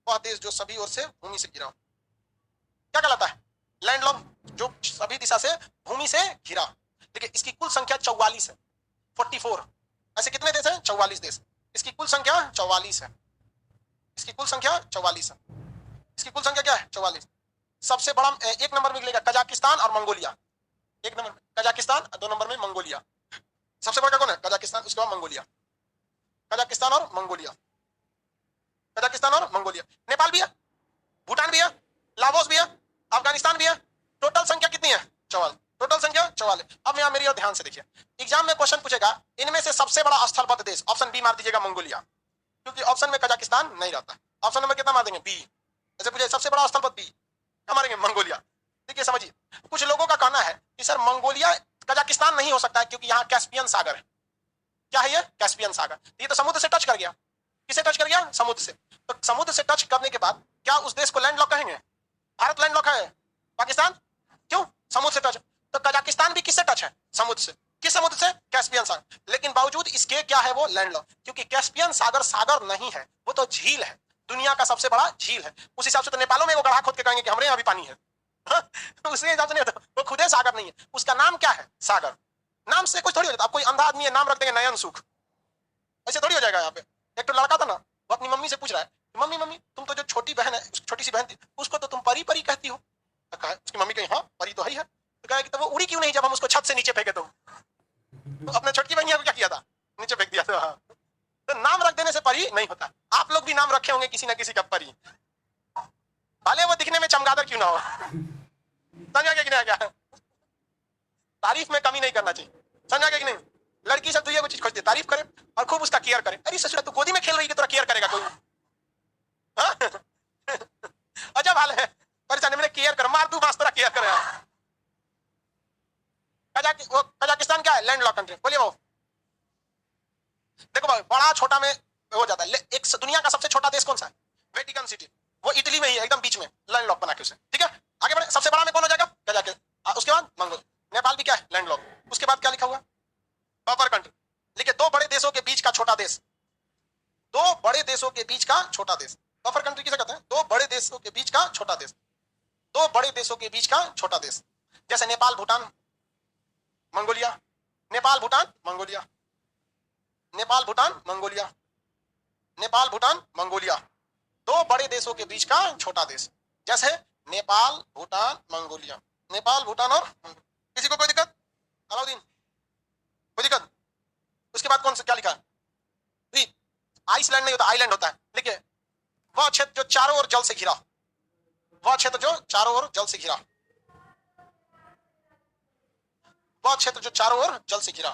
वह देश जो सभी ओर से भूमि से घिरा हो। क्या कहलाता है? लैंड लॉक, जो सभी दिशा से भूमि से घिरा। देखिए, इसकी कुल संख्या 44 है, 44। ऐसे कितने देश हैं? 44 देश। इसकी कुल संख्या 44 है। इसकी कुल संख्या 44 है। इसकी कुल संख्या क्या है? 44। सबसे बड़ा 1 नंबर में मिलेगा कजाकिस्तान और मंगोलिया। 1 नंबर में कजाकिस्तान, 2 नंबर में मंगोलिया। सबसे बड़ा कौन है? कजाकिस्तान, उसके बाद मंगोलिया। कजाकिस्तान और मंगोलिया, कजाकिस्तान और मंगोलिया। नेपाल भी है, भूटान भी है, लाओस भी है, अफगानिस्तान भी है। टोटल संख्या कितनी है? 44। टोटल संख्या 44। अब यहाँ मेरी और ध्यान से देखिए, एग्जाम में क्वेश्चन पूछेगा इनमें से सबसे बड़ा स्थलबद्ध देश, ऑप्शन बी मार दीजिएगा मंगोलिया, क्योंकि ऑप्शन में कजाकिस्तान नहीं रहता। ऑप्शन नंबर कितना मार देंगे? बी। जैसे पूछे सबसे बड़ा स्थलबद्ध बी, क्या मारेंगे? मंगोलिया। देखिए समझिए, कुछ लोगों का कहना है कि सर मंगोलिया कजाकिस्तान नहीं हो सकता है क्योंकि यहाँ कैस्पियन सागर है। क्या है ये? कैस्पियन सागर। ये तो समुद्र से टच कर गया। किसे टच कर गया? समुद्र से। तो समुद्र से टच करने के बाद क्या उस देश को लैंडलॉक कहेंगे? भारत लैंडलॉक है? पाकिस्तान? क्यों? समुद्र से टच। तो कजाकिस्तान भी किससे टच है? समुद्र से। किस समुद्र से? कैस्पियन सागर। लेकिन बावजूद इसके क्या है? वो लैंडलॉक, क्योंकि कैस्पियन सागर सागर नहीं है, वो तो झील है, दुनिया का सबसे बड़ा झील है। उस हिसाब से तो नेपालों में वो गढ़ा खोद के कहेंगे कि हमारे यहाँ भी पानी है। उसके हिसाब से नहीं होता, वो खुदे सागर नहीं है, उसका नाम क्या है? सागर। नाम से कुछ थोड़ी हो जाता। आप कोई अंधा आदमी है, नाम रख देंगे नयन सुख, ऐसे थोड़ी हो जाएगा। यहाँ पे एक तो लड़का था ना, वो अपनी मम्मी से पूछ रहा है, मम्मी मम्मी तुम तो जो छोटी बहन है, छोटी सी बहन थी, उसको तो तुम परी परी कहती हो। तो कहा, उसकी मम्मी कही हाँ परी तो है ही है। तो कहा कि तो वो उड़ी क्यों नहीं जब हम उसको छत से नीचे फेंके? तो अपने छोटकी बहन को क्या किया था? नीचे फेंक दिया था। तो नाम रख देने से परी नहीं होता। आप लोग भी नाम रखे होंगे किसी ना किसी का परी, भले वो दिखने में चमगादड़ क्यों ना हो। समझा क्या कि नहीं? क्या तारीफ में कमी नहीं करना चाहिए, समझा क्या कि नहीं? लड़की सब दुनिया को चीज खोजती है, तारीफ करे और खूब उसका केयर करे। अरे ससुरा तू गोदी में खेल रही है, तेरा केयर करेगा कोई? अजब हाल है। परेशानी मैंने केयर कर, मार दू मास्टर केयर करे। कजाकिस्तान क्या है? Landlocked country. बोलिए वो। देखो भाई, बड़ा छोटा में हो जाता है। एक दुनिया का सबसे छोटा देश कौन सा है? Vatican city. वो इटली में ही है, एकदम बीच में, लैंडलॉक बना के उसे। ठीक है, आगे बढ़े। सबसे बड़ा में कौन हो जाएगा? कजाकिस्तान। उसके बाद मंगोल। नेपाल भी क्या है? लैंडलॉक। उसके बाद क्या लिखा हुआ? Buffer country. लिखे दो बड़े देशों के बीच का छोटा देश। दो बड़े देशों के बीच का छोटा देश बफर कंट्री किसे कहते हैं? दो बड़े देशों के बीच का छोटा देश। दो बड़े देशों के बीच का छोटा देश, जैसे Nepal Bhutan Mongolia. Nepal Bhutan Mongolia. Nepal Bhutan Mongolia. Nepal Bhutan Mongolia. दो बड़े देशों के बीच का छोटा देश, जैसे नेपाल भूटान मंगोलिया। नेपाल भूटान और किसी को कोई दिक्कत? अलाउद्दीन कोई दिक्कत? उसके बाद कौन सा क्या लिखा है? आइसलैंड नहीं होता, आइलैंड होता है। देखिए वह क्षेत्र जो चारों ओर जल से घिरा, वह क्षेत्र जो चारों ओर जल से घिरा, वह क्षेत्र जो चारों ओर जल से घिरा,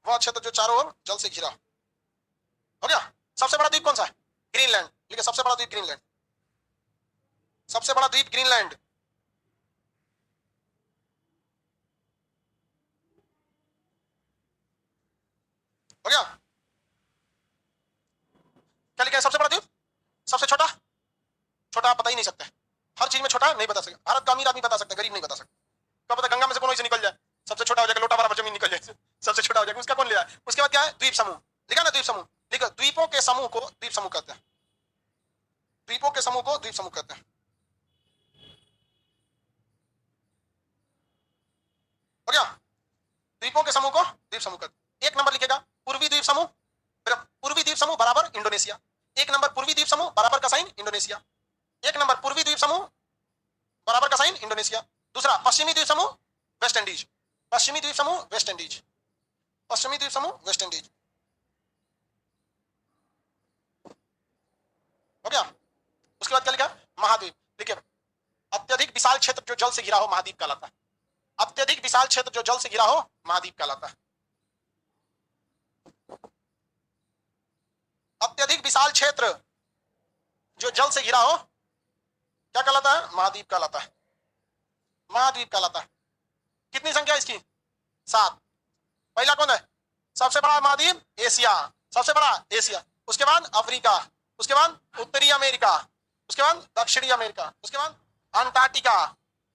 वह क्षेत्र जो चारों ओर जल से घिरा। हो गया। सबसे बड़ा द्वीप कौन सा है? ग्रीनलैंड। देखिए सबसे बड़ा द्वीप ग्रीनलैंड। सबसे बड़ा द्वीप ग्रीनलैंड। हो गया। क्या लिखा है? सबसे बड़ा द्वीप। सबसे छोटा? छोटा आप बता ही नहीं सकते। हर चीज में छोटा नहीं बता सकते। भारत का अमीर आदमी बता सकता है, गरीब नहीं बता सकता। क्या पता गंगा में से कौन से निकल जाए, सबसे छोटा हो जाएगा, लोटा बराबर जमीन निकल जाए, सबसे छोटा हो जाएगा, उसका कौन ले जाए? उसके बाद क्या है? द्वीप समूह। लिखा ना द्वीप समूह। लिखो द्वीपों के समूह को द्वीप समूह कहते हैं। द्वीपों के समूह को द्वीप समूह कहते हैं। हो गया। द्वीपों के समूह को द्वीप समूह कहते हैं। एक नंबर लिखेगा पूर्वी द्वीप समूह। पूर्वी द्वीप समूह बराबर इंडोनेशिया। एक नंबर पूर्वी द्वीप समूह बराबर का साइन इंडोनेशिया। एक नंबर पूर्वी द्वीप समूह बराबर का साइन इंडोनेशिया। दूसरा पश्चिमी द्वीप समूह वेस्ट इंडीज। पश्चिमी द्वीप समूह वेस्ट इंडीज। पश्चिमी द्वीप समूह वेस्ट इंडीज। हो गया। उसके बाद क्या लिखा? महाद्वीप। देखिए अत्यधिक विशाल क्षेत्र जो जल से घिरा हो महाद्वीप कहलाता है। अत्यधिक विशाल क्षेत्र जो जल से घिरा हो महाद्वीप कहलाता है। अत्यधिक विशाल क्षेत्र जो जल से घिरा हो क्या कहलाता है? महाद्वीप कहलाता है। महाद्वीप कहलाता है। कितनी संख्या इसकी? 7। पहला कौन है? सबसे बड़ा महाद्वीप एशिया, सबसे बड़ा एशिया। उसके बाद अफ्रीका, उसके बाद उत्तरी अमेरिका, उसके बाद दक्षिणी अमेरिका, उसके बाद अंटार्कटिका,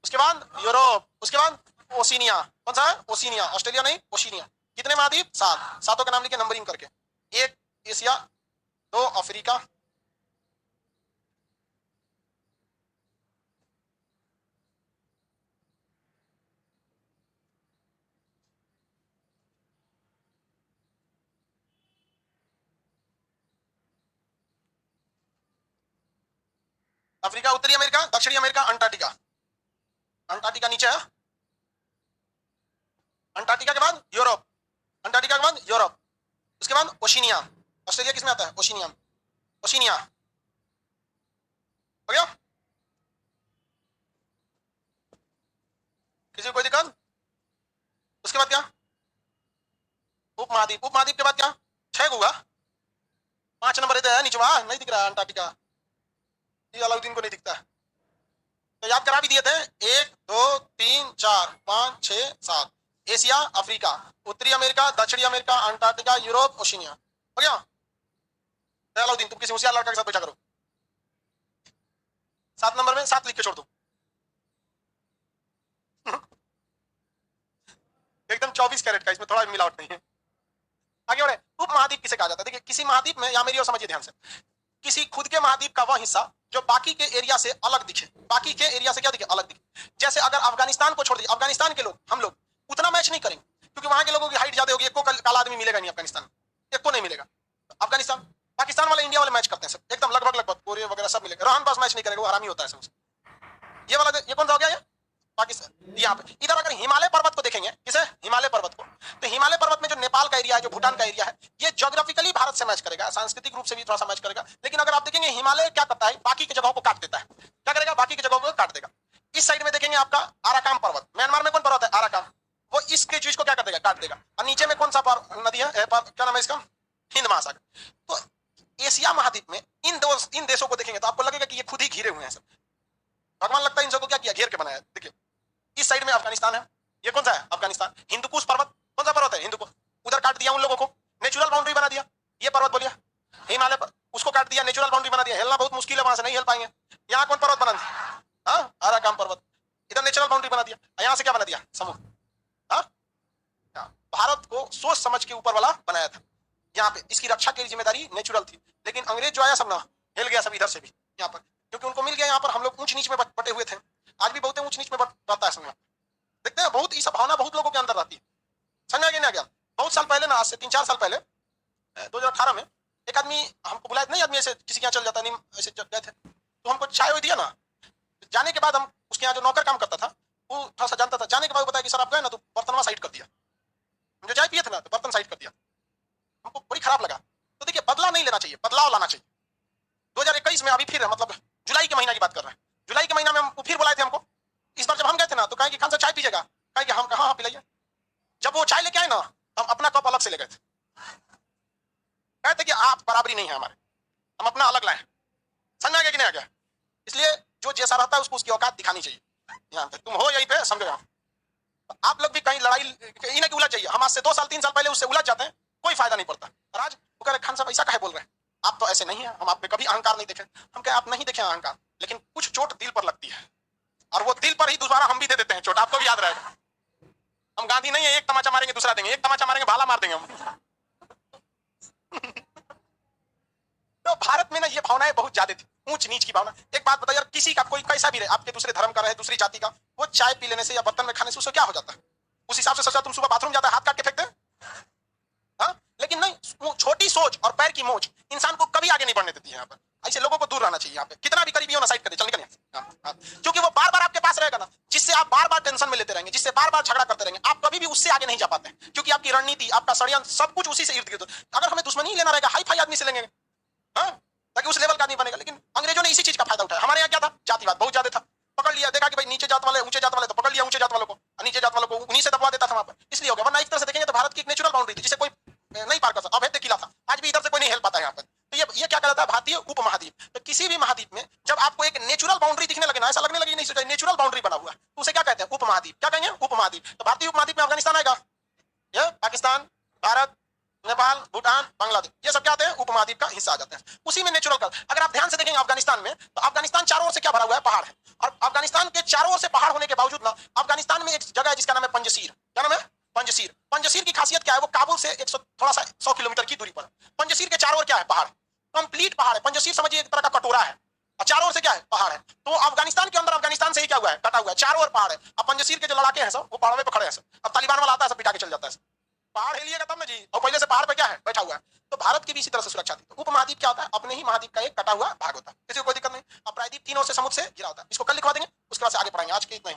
उसके बाद यूरोप, उसके बाद ओशिनिया। कौन सा है? ओशिनिया। ऑस्ट्रेलिया नहीं, ओशिनिया। कितने महाद्वीप? 7। सातों का नाम लिखे नंबरिंग करके। 1 एशिया, 2 अफ्रीका, अफ्रीका, उत्तरी अमेरिका, दक्षिणी अमेरिका, अंटार्कटिका। अंटार्कटिका नीचे है। अंटार्कटिका के बाद यूरोप, अंटार्कटिका के बाद यूरोप, उसके बाद ओशिनिया। ऑस्ट्रेलिया किसमें आता है? ओशिनिया। ओशिनिया। हो गया। किसी को कोई दिक्कत? उसके बाद क्या? उपमहाद्वीप। उपमहाद्वीप के बाद क्या? 6 होगा। 5 नंबर इधर है नीचवा, नहीं दिख रहा है अंटार्कटिका, ये अलाउद्दीन को नहीं दिखता। तो याद करा भी दिए थे, 1 2 3 4 5 6 7। एशिया, अफ्रीका, उत्तरी अमेरिका, दक्षिणी अमेरिका, अंटार्कटिका, यूरोप, ओशिनिया। हो गया? अलाउद्दीन, तुम किसी होशियार लड़का के साथ बैठा करो। 7 नंबर में 7 लिख के छोड़ दो। एकदम 24 कैरेट का, इसमें थोड़ा मिलावट नहीं है। आगे बढ़े। उपमहाद्वीप किसे कहा जाता है? देखिए, किसी महाद्वीप में, या मेरी और समझिए ध्यान से, किसी खुद के महाद्वीप का वह हिस्सा जो बाकी के एरिया से अलग दिखे। बाकी के एरिया से क्या दिखे? अलग दिखे। जैसे अगर अफगानिस्तान को छोड़ दीजिए, अफगानिस्तान के लोग, हम लोग उतना मैच नहीं करेंगे, क्योंकि वहां के लोगों की हाइट ज्यादा होगी, एक को काला आदमी मिलेगा नहीं अफगानिस्तान में, एक को नहीं मिलेगा। अफगानिस्तान, पाकिस्तान वाले इंडिया वाले मैच करते हैं सब एकदम, लगभग लगभग कोरिया वगैरह सब मिलेगा। रोहन पास मैच नहीं करेगा, वो हरामी होता है सबसे। ये वाला, ये कौन सा हो गया? ये पाकिस्तान। यहाँ पे इधर अगर हिमालय पर्वत को देखेंगे, किसे? हिमालय पर्वत को, तो हिमालय पर्वत में जो नेपाल का एरिया है, जो भूटान का एरिया है, ये ज्योग्राफिकली भारत से मैच करेगा, सांस्कृतिक रूप से भी थोड़ा सा मैच करेगा। लेकिन अगर आप देखेंगे हिमालय क्या करता है, बाकी की जगहों को काट देता है। क्या करेगा? बाकी की जगहों को काट देगा। इस साइड में देखेंगे आपका आराकान पर्वत, म्यांमार में कौन पर्वत है? आराकान। वो इसके चीज को क्या कर देगा? काट देगा। और नीचे में कौन सा नदी है? क्या नाम है इसका? हिंद महासागर। तो एशिया महाद्वीप में इन देशों को देखेंगे तो आपको लगेगा कि ये खुद ही घिरे हुए हैं सब। भगवान लगता है इन सबको क्या किया? घेर के बनाया। देखिए, इस साइड में अफगानिस्तान है, ये कौन सा है? अफगानिस्तान। हिंदुकुश पर्वत, कौन सा पर्वत है? हिंदुकुश। उधर काट दिया उन लोगों को, नेचुरल बाउंड्री बना दिया। ये पर्वत बोलिए, हिमालय पर, उसको काट दिया, नेचुरल बाउंड्री बना दिया। हिलना बहुत मुश्किल है, वहां से नहीं हिल पाएंगे। यहाँ कौन पर्वत बना दिया? आराकान पर्वत। इधर नेचुरल बाउंड्री बना दिया, यहाँ से क्या बना दिया? समुद्र। भारत को सोच समझ के ऊपर वाला बनाया था। यहाँ पे इसकी रक्षा की जिम्मेदारी नेचुरल थी, लेकिन अंग्रेज जो आया सब ना हिल गया सब इधर से भी यहाँ पर, क्योंकि उनको मिल गया। यहाँ पर हम लोग ऊंच नीच में बटे हुए थे, आज भी बहुत ऊंच नीच में बटता है समय। देखते हैं, बहुत इस भावना बहुत लोगों के अंदर रहती है। समझ आ गया? बहुत साल पहले ना, आज से 3-4 साल पहले, 2018 में एक आदमी हमको बुलाया, नहीं आदमी ऐसे किसी के यहाँ चल जाता, नहीं ऐसे गए थे, तो हमको चाय दिया ना। जाने के बाद हम उसके यहाँ जो नौकर काम करता था, वो थोड़ा सा जानता था। जाने के बाद बताया कि सर आप गए ना तो बर्तनवा साइड कर दिया, हम जो चाय पिए थे ना तो बर्तन साइड कर दिया। हमको बड़ी खराब लगा। तो देखिए, बदला नहीं लेना चाहिए, बदलाव लाना चाहिए। 2021 में अभी फिर, मतलब जुलाई के महीना की बात कर रहे हैं, जुलाई के महीना में हम फिर बुलाए थे हमको। इस बार जब हम गए थे ना तो कहे कि खान साहब चाय पीजिएगा, कहे कि हम कहा हाँ पिलाइए। जब वो चाय लेके आए ना, हम अपना कप अलग से ले गए थे। कहते कि आप बराबरी नहीं है हमारे, हम अपना अलग लाए। समझ में आ गया कि नहीं आ गया? इसलिए जो जैसा रहता है उसको उसकी औकात दिखानी चाहिए। यहाँ पे तुम हो यहीं पे, समझो। आप लोग भी कहीं लड़ाई इन्हें की उलझ जाइए। हम आज से 2 साल 3 साल पहले उससे उलझ जाते हैं, कोई फायदा नहीं पड़ता। राज वो कह रहे खान साहब ऐसा काहे बोल रहे हैं, आप तो ऐसे नहीं है, हम आप में कभी अहंकार नहीं देखे। हम कहे आप नहीं देखे अहंकार, लेकिन कुछ चोट दिल पर लगती है, और वो दिल पर ही दोबारा हम भी दे देते हैं चोट, आपको भी याद रहेगा। हम गांधी नहीं है, एक तमाचा मारेंगे दूसरा देंगे, एक तमाचा मारेंगे भाला मार देंगे हम। तो भारत में ना ये भावनाएं बहुत ज्यादा थी, ऊंच नीच की भावना। एक बात बताइए, किसी का कोई कैसा भी रहे, आपके दूसरे धर्म का रहे, दूसरी जाति का, वो चाय पी लेने से या बर्तन में खाने से उससे क्या हो जाता है? उस हिसाब से सोचा तुम सुबह बाथरूम जाता है हाथ काट के फेंकते हैं। लेकिन नहीं, वो छोटी सोच और पैर की मोच इंसान को कभी आगे नहीं बढ़ने देती है। यहाँ पर ऐसे लोगों को दूर रहना चाहिए। यहाँ पे कितना भी करीबी हो ना, साइड कर दे, चल निकल। क्योंकि वो बार बार आपके पास रहेगा ना, जिससे आप बार बार टेंशन में लेते रहेंगे, जिससे बार बार झगड़ा करते रहेंगे, आप कभी भी उससे आगे नहीं जा पाते हैं, क्योंकि आपकी रणनीति, आपका षड्यंत्र, सब कुछ उसी से इर्द गिर्द। अगर हमें दुश्मनी ही लेना रहेगा, हाई फाई आदमी से लेंगे, ताकि उस लेवल का आदमी बनेगा। लेकिन अंग्रेजों ने इसी चीज का फायदा उठाया। हमारे यहाँ क्या था? जातिवाद बहुत ज्यादा था। पकड़ लिया, देखा कि भाई नीचे जात वाले ऊंचे जात वाले, तो पकड़ लिया ऊंचे जात वालों को, नीचे जात वालों को उन्हीं से दबा देता था वहां पर। इसलिए हो गया। वरना एक तरह से देखेंगे तो भारत की एक नेचुरल बाउंड्री थी, जिसे कोई नहीं पार कर सकता। अभेद्य किला था, आज भी इधर से कोई नहीं हिल पाता है यहाँ पर। तो ये क्या कहता है? भारतीय उपमहाद्वीप। तो किसी भी महाद्वीप में जब आपको एक नेचुरल बाउंड्री दिखने लगे ना, ऐसा लगने लगे नहीं नेचुरल बाउंड्री बना हुआ, तो उसे क्या कहते हैं? उपमहाद्वीप। क्या कहेंगे? उपमहाद्वीप। तो भारतीय उपमहाद्वीप में अफगानिस्तान आएगा, पाकिस्तान, भारत, नेपाल, भूटान, बांग्लादेश, ये सब क्या आते हैं? उपमहाद्वीप का हिस्सा आ जाते हैं। उसी में नेचुरल कर, अगर आप ध्यान से देखेंगे अफगानिस्तान में, तो अफगानिस्तान चारों ओर से क्या भरा हुआ है? पहाड़ है। और अफगानिस्तान के चारों ओर से पहाड़ होने के बावजूद ना, अफगानिस्तान में एक जगह है जिसका नाम है पंजशीर। क्या नाम है? पंजशीर। पंजशीर की खासियत क्या है? वो काबुल से 100 किलोमीटर की दूरी पर। पंजशीर के चारों ओर क्या है? पहाड़, कंप्लीट पहाड़ है। पंजशीर समझिए एक तरह का कटोरा है, और चारों ओर से क्या है? पहाड़ है। तो अफगानिस्तान के अंदर, अफगानिस्तान से ही क्या हुआ है? कटा हुआ है, चारों ओर पहाड़ है। अब पंजशीर के जो लड़ाके हैं सब, वो पहाड़ों पे खड़े हैं सब। अब तालिबान वाला आता है, सब पिटा के चल जाता है। पहाड़ हिलिएगा तब ना जी, और पहले से पहाड़ पे क्या है? बैठा हुआ है। तो भारत की भी इसी तरह से सुरक्षा थी। तो उपमहाद्वीप क्या होता है? अपने ही महाद्वीप का एक कटा हुआ भाग होता है, किसी को कोई दिक्कत नहीं। अब प्रायद्वीप 3 ओर से समुद्र से घिरा होता है। इसको कल लिखवा देंगे, उसके बाद से आगे पढ़ाएंगे। आज के इतना ही।